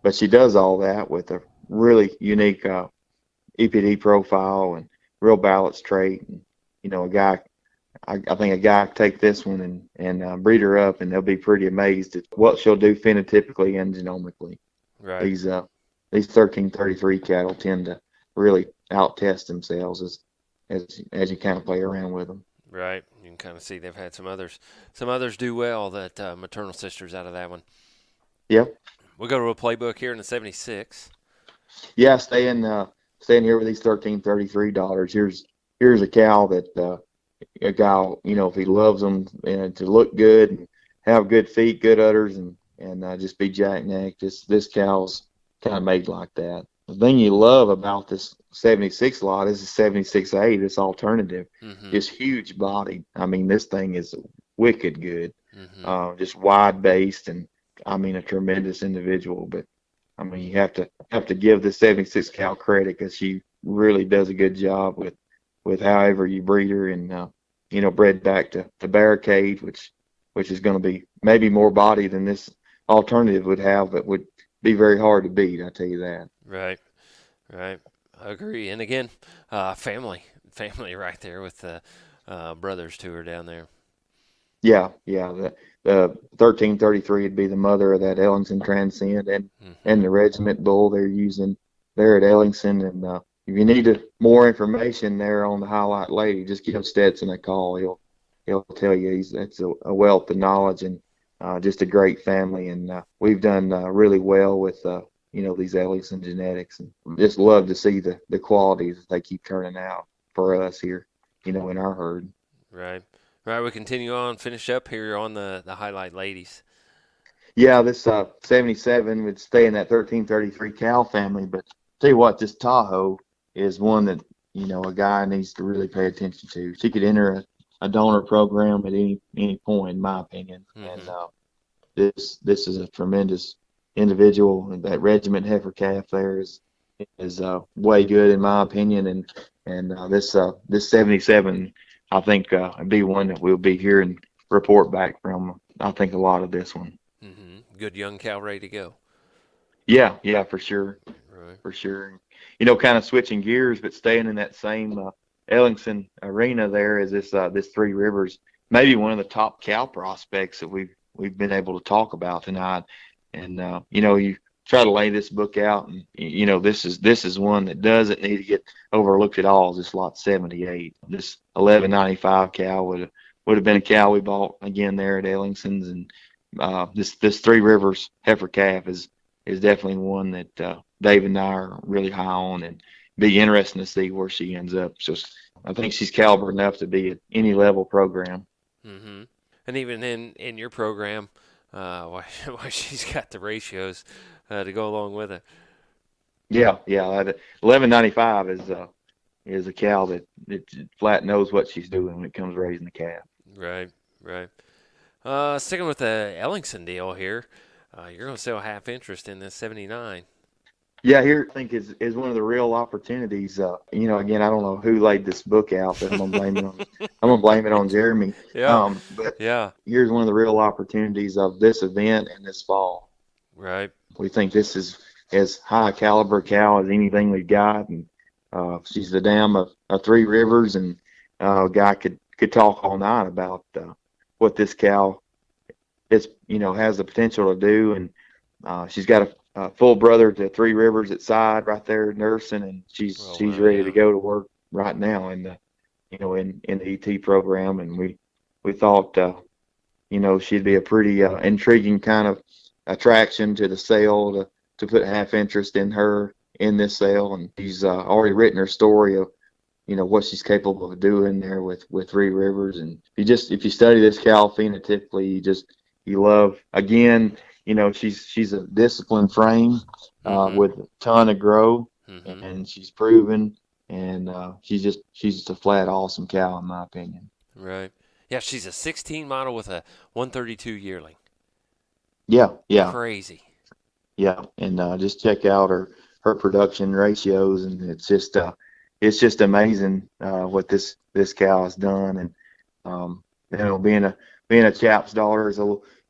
But she does all that with a really unique EPD profile and real balance trait. And, I think a guy could take this one and breed her up, and they'll be pretty amazed at what she'll do phenotypically and genomically. Right. These 1333 cattle tend to really out-test themselves as you kind of play around with them. Right. You can kind of see they've had some others do well, that maternal sisters out of that one. Yep. We'll go to a playbook here in the 76. Yeah, staying here with these $1333. Here's a cow that a guy, if he loves them and to look good and have good feet, good udders, and just be jacknecked, this cow's kind of made like that. The thing you love about this 76 lot is the 76A, this alternative, this huge body. I mean, this thing is wicked good, just wide based, and I mean a tremendous individual. But I mean, you have to give the 76 cow credit because she really does a good job with however you breed her, and bred back to Barricade, which is going to be maybe more body than this alternative would have, but would be very hard to beat. I tell you that. Right. Right. I agree. And again, family right there with the brothers to her down there. Yeah, yeah. The 1333 would be the mother of that Ellingson Transcend and the Regiment Bull they're using there at Ellingson. And if you need more information there on the Highlight Lady, just give Stetson a call. He'll tell you that's a wealth of knowledge and just a great family. And we've done really well with these Ellingson genetics, and just love to see the qualities that they keep turning out for us here, in our herd. Right. Right, we continue on, finish up here on the Highlight Ladies. Yeah, this 77 would stay in that 1333 cow family, but tell you what, this Tahoe is one that, a guy needs to really pay attention to. She could enter a donor program at any point, in my opinion. And this is a tremendous individual. That Regiment heifer calf there is way good in my opinion, and this 77, I think it'd be one that we'll be hearing report back from. I think a lot of this one. Mm-hmm. Good young cow ready to go. Yeah, for sure. Right. For sure. Kind of switching gears, but staying in that same Ellingson arena there is this Three Rivers, maybe one of the top cow prospects that we've been able to talk about tonight. And you try to lay this book out, and this is one that doesn't need to get overlooked at all. This lot 78, this 1195 cow would have been a cow we bought again there at Ellingson's, and this Three Rivers heifer calf is definitely one that Dave and I are really high on, and be interesting to see where she ends up. So I think she's caliber enough to be at any level program. Mm-hmm. And even in your program, why she's got the ratios to go along with it. Yeah. 1195 is a cow that flat knows what she's doing when it comes to raising the calf. Right. Sticking with the Ellingson deal here, you're going to sell half interest in this 79. Yeah, here I think is one of the real opportunities. Again, I don't know who laid this book out, but I'm gonna blame it on Jeremy. Yeah. But yeah. Here's one of the real opportunities of this event and this fall. Right. We think this is as high a caliber cow as anything we've got, and she's the dam of Three Rivers, and a guy could talk all night about what this cow has the potential to do, and she's got a full brother to Three Rivers at side right there nursing, and she's ready to go to work right now in the in the ET program, and we thought she'd be a pretty intriguing kind of attraction to the sale to put half interest in her in this sale, and she's already written her story of what she's capable of doing there with Three Rivers. And if you study this cow phenotypically, you love, again, she's a disciplined frame with a ton of grow, and she's proven, and she's just a flat awesome cow in my opinion. Right. Yeah, she's a 16 model with a 132 yearling. Yeah. Crazy. Yeah, and just check out her production ratios, and it's just amazing what this cow has done. And being a chap's daughter is a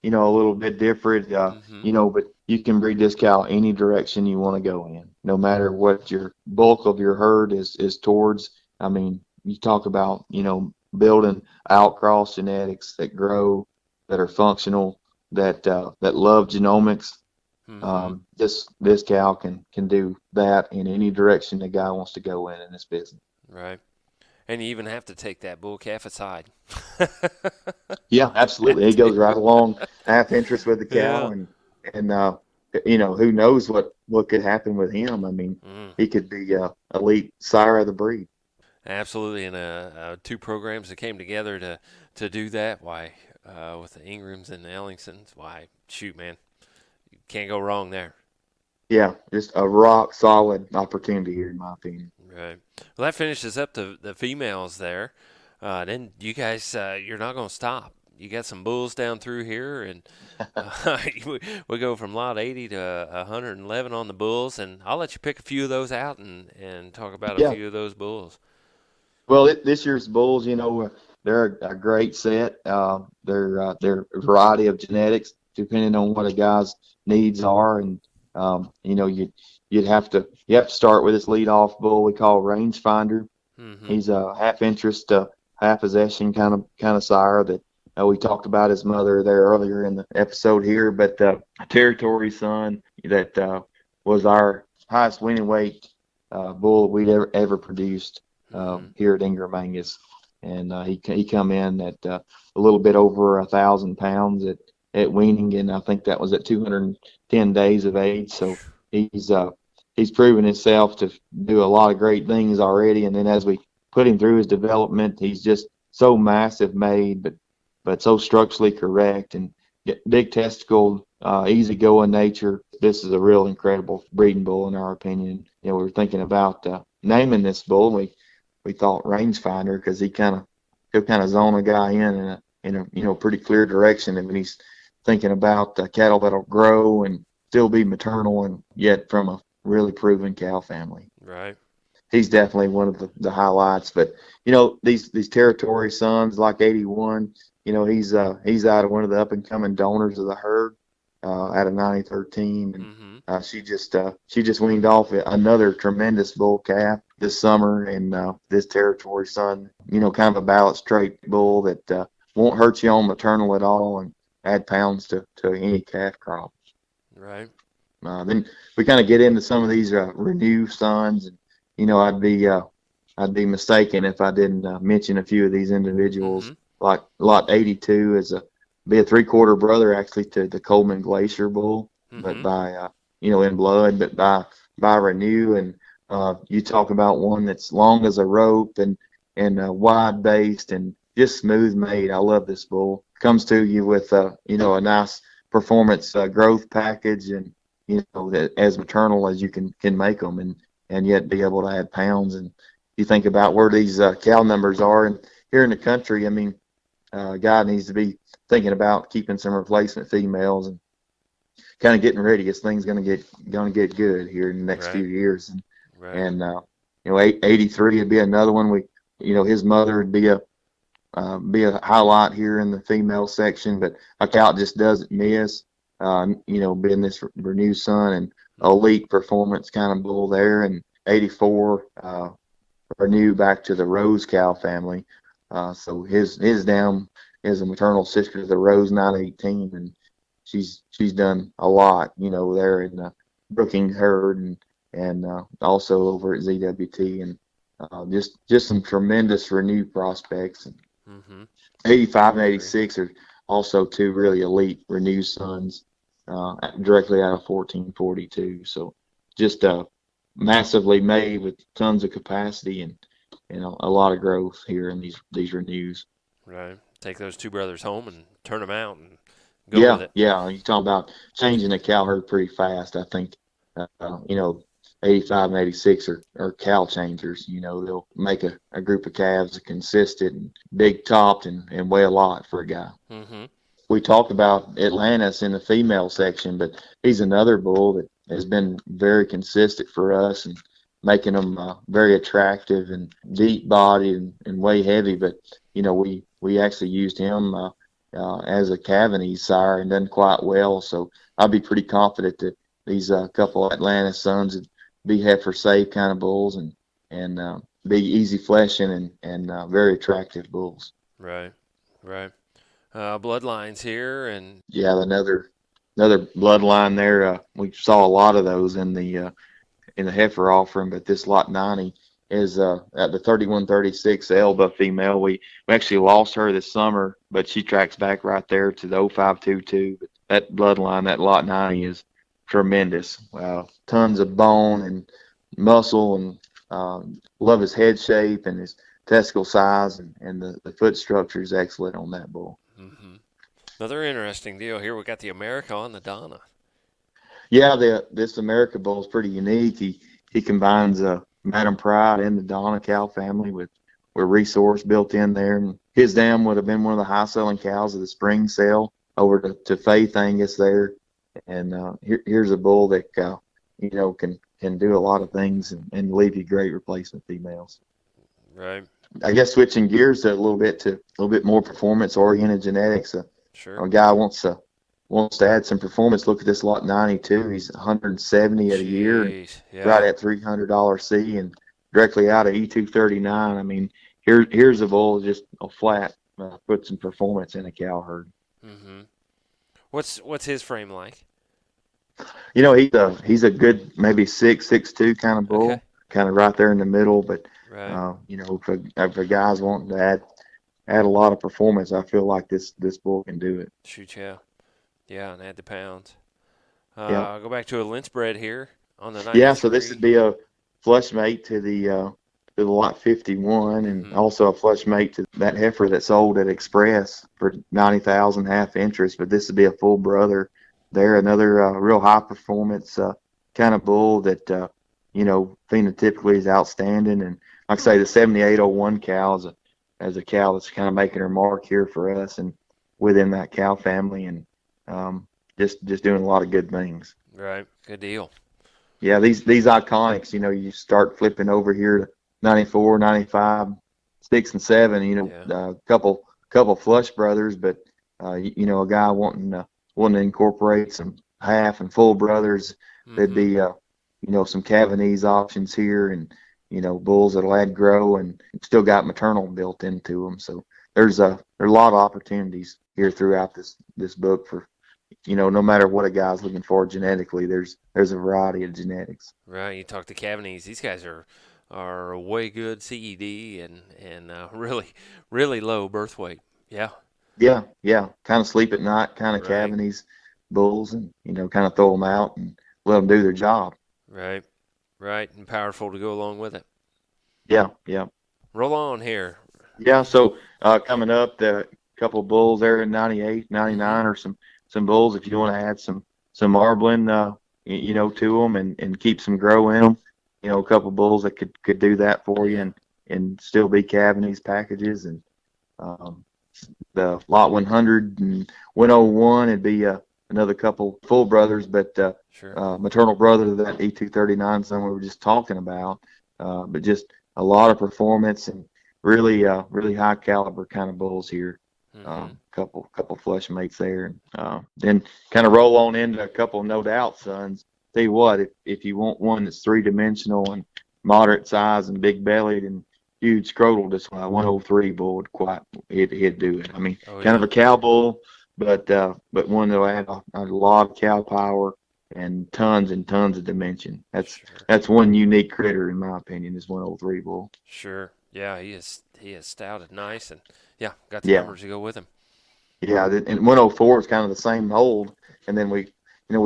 little bit different, but you can breed this cow any direction you want to go in, no matter what your bulk of your herd is towards. I mean, you talk about building outcross genetics that grow, that are functional, that love genomics. This cow can do that in any direction the guy wants to go in this business. Right. And you even have to take that bull calf aside. Yeah, absolutely. He goes right along half interest with the cow, and who knows what could happen with him. I mean, he could be elite sire of the breed. Absolutely, and two programs that came together to do that. Why, with the Ingrams and the Ellingsons, why, shoot, man, you can't go wrong there. Yeah, just a rock solid opportunity here, in my opinion. Right. Well, that finishes up the females there. Then you guys, you're not going to stop. you got some bulls down through here, and we go from lot 80 to 111 on the bulls, and I'll let you pick a few of those out and talk about a Yeah. few of those bulls. Well, this year's bulls, they're a great set. They're a variety of genetics, depending on what a guy's needs are, and you have to start with this leadoff bull we call Rangefinder. Mm-hmm. He's a half interest, half possession kind of sire that we talked about his mother there earlier in the episode here, but a territory son that was our highest winning weight bull we'd ever produced here at Ingram Angus, and he come in at a little bit over 1,000 pounds at weaning, and I think that was at 210 days of age. So he's proven himself to do a lot of great things already, and then as we put him through his development, he's just so massive made, but so structurally correct and big testicle, easygoing nature. This is a real incredible breeding bull in our opinion. We were thinking about naming this bull. We thought Rangefinder because he'll kind of zone a guy in a pretty clear direction, and when he's thinking about cattle that'll grow and still be maternal and yet from a really proven cow family. Right. He's definitely one of the highlights. But these territory sons like 81, he's out of one of the up and coming donors of the herd, out of 9013, and she just weaned off another tremendous bull calf this summer, and this territory son, kind of a balanced trait bull that won't hurt you on maternal at all and add pounds to any calf crop. Right. Then we kind of get into some of these renew sons, and I'd be mistaken if I didn't mention a few of these individuals. Like lot 82 is be a 3/4 brother actually to the Coleman Glacier bull, but by in blood, but by renew. And you talk about one that's long as a rope and wide based and just smooth made. I love this bull. Comes to you with a nice performance growth package, and as maternal as you can make them, and yet be able to add pounds. And you think about where these cow numbers are, and here in the country, I mean, God needs to be thinking about keeping some replacement females and kind of getting ready. This thing's gonna get good here in the next few years. And 83 would be another one. His mother would be a highlight here in the female section, but a cow just doesn't miss. Being this renew son and elite performance kind of bull there, and 84 renew back to the Rose cow family. So his dam is a maternal sister to the Rose 918, and she's done a lot, there in the Brookings herd and also over at ZWT, and just some tremendous renew prospects. And 85 and 86 are also two really elite renew sons, directly out of 1442. So just massively made with tons of capacity and a lot of growth here in these renews. Right. Take those two brothers home and turn them out and go with it. Yeah. You're talking about changing the cow herd pretty fast. I think, 85 and 86 are cow changers. They'll make a group of calves consistent and big topped and weigh a lot for a guy. We talked about Atlantis in the female section, but he's another bull that has been very consistent for us and making them very attractive and deep bodied and weigh heavy. But we actually used him as a Cavanese sire and done quite well. So I'd be pretty confident that these couple of Atlantis sons would be heifer safe kind of bulls and be easy fleshing and very attractive bulls. Right. Bloodlines here, and another bloodline there. We saw a lot of those in the heifer offering, but this lot 90 is at the 3136 Elba female. We actually lost her this summer, but she tracks back right there to the 0522. But that bloodline, that lot 90 is tremendous. Tons of bone and muscle, and love his head shape and his testicle size, and the foot structure is excellent on that bull. Another interesting deal here. We got the America on the Donna. Yeah, this America bull is pretty unique. He combines Madam Pride and the Donna cow family with resource built in there, and his dam would have been one of the high selling cows of the spring sale over to Faith Angus there. And here's a bull that can do a lot of things and leave you great replacement females. Right. I guess switching gears a little bit more performance oriented genetics. Sure. A guy wants to add some performance. Look at this lot 92. He's 170 at a year, and yeah. right at $300 C, and directly out of E239. I mean, here's a bull just a flat put some performance in a cow herd. Mm-hmm. What's his frame like? He's a good maybe 6'2" kind of bull, Okay. kind of right there in the middle. But right. If a guy's wanting to add a lot of performance, I feel like this bull can do it. Shoot, yeah, and add the pounds. Yeah. I'll go back to a Lynch bred here on the 93. Yeah, so this would be a flush mate to the lot 51, and Mm-hmm. also a flush mate to that heifer that sold at Express for $90,000 half interest. But this would be a full brother there, another real high performance kind of bull that phenotypically is outstanding. And like I say, the 7801 cow is a cow that's kind of making her mark here for us and within that cow family, and just doing a lot of good things. Right, good deal. Yeah, these iconics, you start flipping over here to 94, 95, 6 and 7, a couple flush brothers, but a guy wanting to incorporate some half and full brothers. Mm-hmm. There'd be some Cavanese options here, and bulls that'll add grow and still got maternal built into them. So there's a lot of opportunities here throughout this book for no matter what a guy's looking for genetically, there's a variety of genetics. Right, you talk to Cavanese, these guys are way good CED and really low birth weight. Yeah. Yeah, kind of sleep at night, kind of Right. Cavanese bulls, and kind of throw them out and let them do their job. Right, and powerful to go along with it. Yeah. Roll on here. Yeah, so coming up, the couple bulls there in 98, 99 or some bulls if you want to add some marbling, to them and keep some grow in them. A couple bulls that could do that for you and still be Cavanese packages. And the lot 100 and 101 would be another couple full brothers, but Sure. Maternal brother to that E239 son we were just talking about. But just a lot of performance and really high caliber kind of bulls here. Mm-hmm. Couple flush mates there. Then kind of roll on into a couple no doubt sons. Tell you what, if you want one that's 3-dimensional and moderate size and big bellied and huge scrotal, this 103 bull he'd do it. I mean, kind of a cow bull, but one that'll add a lot of cow power and tons and tons of dimension. That's one unique critter in my opinion, this 103 bull. Sure. Yeah, he is stout and nice, and got the numbers to go with him. Yeah, and 104 is kind of the same hold, and then we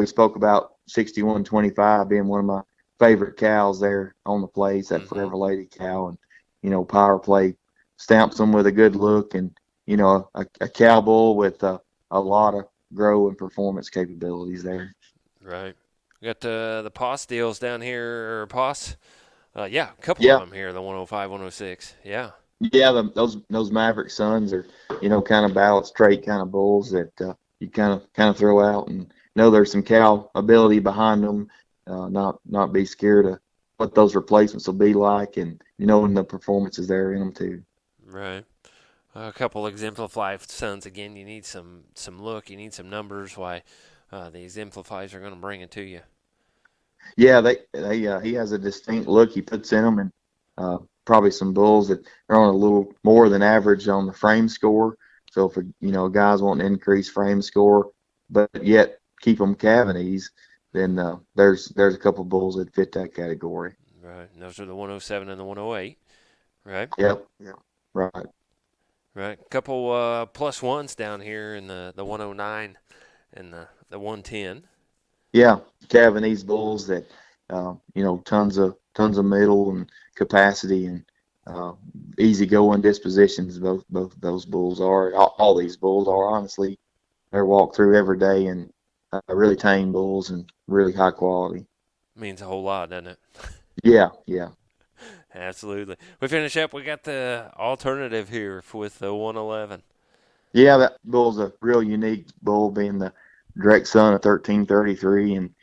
spoke about 6125 being one of my favorite cows there on the place, that Forever Lady cow, and power play stamps them with a good look, and a cow bull with a lot of grow and performance capabilities there. Right. We got the POS deals down here, or POS. A couple of them here, the 105, 106. Yeah. Yeah, those Maverick Sons are, kind of ballot straight kind of bulls that you kind of throw out and know there's some cow ability behind them. Not be scared of what those replacements will be like, and knowing the performances there in them too. Right. A couple exemplify sons again. You need some look. You need some numbers. Why the exemplifies are going to bring it to you. Yeah, he has a distinct look he puts in them, and probably some bulls that are on a little more than average on the frame score. So if a guy's wanting to increase frame score, but yet keep them Cavanese, then there's a couple bulls that fit that category. Right. And those are the 107 and the 108. Right. Yep. Right. Right. A couple plus ones down here in the 109 and the 110. Yeah, Cavanese bulls that tons of middle and capacity and easygoing dispositions. Both those bulls are. All these bulls are, honestly. They're walked through every day, and really tame bulls and really high quality. Means a whole lot, doesn't it? Yeah. Absolutely. We finish up. We got the alternative here with the 111. Yeah, that bull's a real unique bull, being the direct son of 1333, and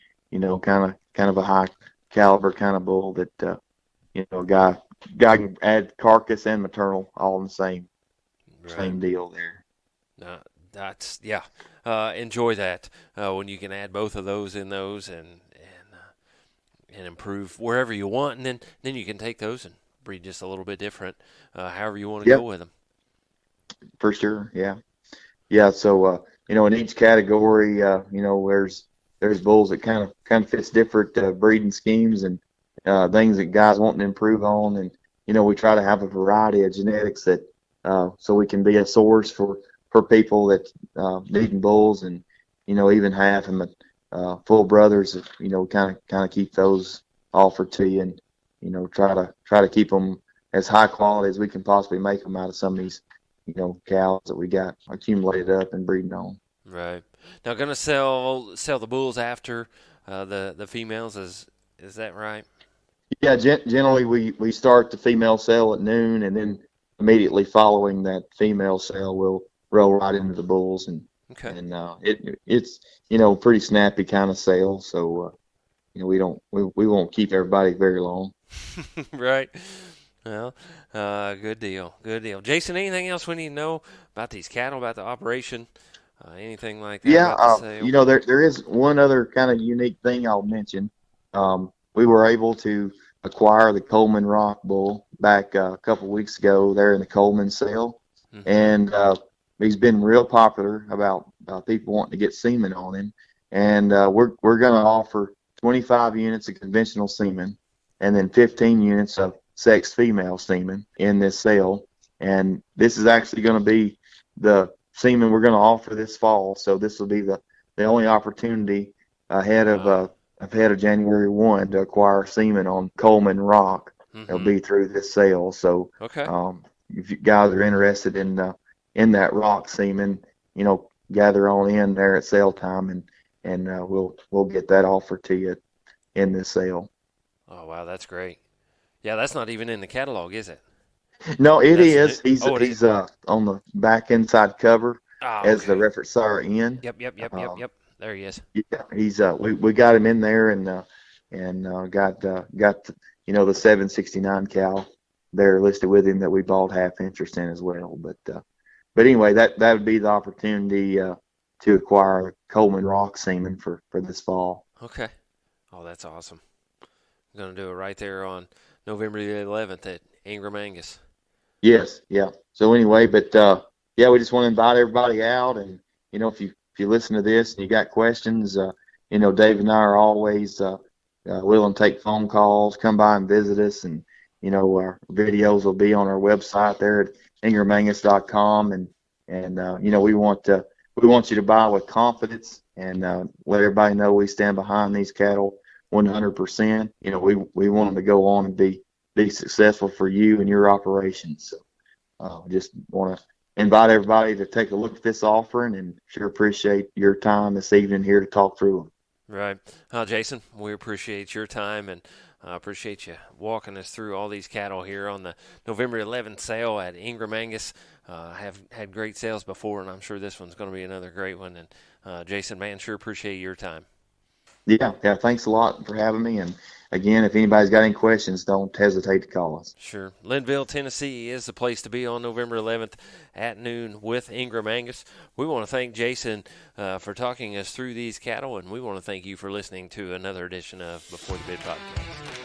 kind of a high caliber kind of bull that guy can add carcass and maternal all in the same deal there. That's enjoy that when you can add both of those in those and improve wherever you want, and then you can take those and breed just a little bit different, however you want to go with them. For sure, yeah. So in each category, there's bulls that kind of fits different breeding schemes and things that guys want to improve on, and we try to have a variety of genetics that so we can be a source for people that needing bulls, and even have them full brothers. Kind of keep those offered to you, and try to keep them as high quality as we can possibly make them out of some of these cows that we got accumulated up and breeding on. Right. Now, going to sell the bulls after the females, is that right? Yeah, generally we start the female sale at noon, and then immediately following that female sale, we'll roll right into the bulls, and it's pretty snappy kind of sale, so we won't keep everybody very long. Right. Well, good deal. Jason, anything else we need to know about these cattle, about the operation, anything like that? Yeah, about the sale? There is one other kind of unique thing I'll mention. We were able to acquire the Coleman Rock bull back a couple weeks ago there in the Coleman sale, and he's been real popular about people wanting to get semen on him, and we're going to offer 25 units of conventional semen, and then 15 units of sex female semen in this sale. And this is actually going to be the semen we're going to offer this fall, so this will be the only opportunity ahead of January 1 to acquire semen on Coleman Rock. It'll be through this sale. So if you guys are interested in that rock semen, gather on in there at sale time, and we'll get that offer to you in this sale. Oh wow, that's great. Yeah, that's not even in the catalog, is it? No, it is. He's on the back inside cover as the reference sire in. Yep. There he is. Yeah, he's we got him in there, and got the 769 cow there listed with him that we bought half interest in as well. But anyway, that would be the opportunity to acquire Coleman Rock semen for this fall. Okay. Oh, that's awesome. I'm going to do it right there on November the 11th at Ingram Angus. Yes, yeah. So anyway, but we just want to invite everybody out, and if you listen to this and you got questions, Dave and I are always willing to take phone calls. Come by and visit us, and our videos will be on our website there at ingramangus.com, and we want you to buy with confidence, and let everybody know we stand behind these cattle 100%. We want them to go on and be successful for you and your operations. So just want to invite everybody to take a look at this offering, and sure appreciate your time this evening here to talk through them. Right. Jason, we appreciate your time, and appreciate you walking us through all these cattle here on the November 11th sale at Ingram Angus. Have had great sales before, and I'm sure this one's going to be another great one. And Jason, man, sure appreciate your time. Yeah, thanks a lot for having me. And again, if anybody's got any questions, don't hesitate to call us. Sure. Linville, Tennessee is the place to be on November 11th at noon with Ingram Angus. We want to thank Jason for talking us through these cattle, and we want to thank you for listening to another edition of Before the Bid Podcast.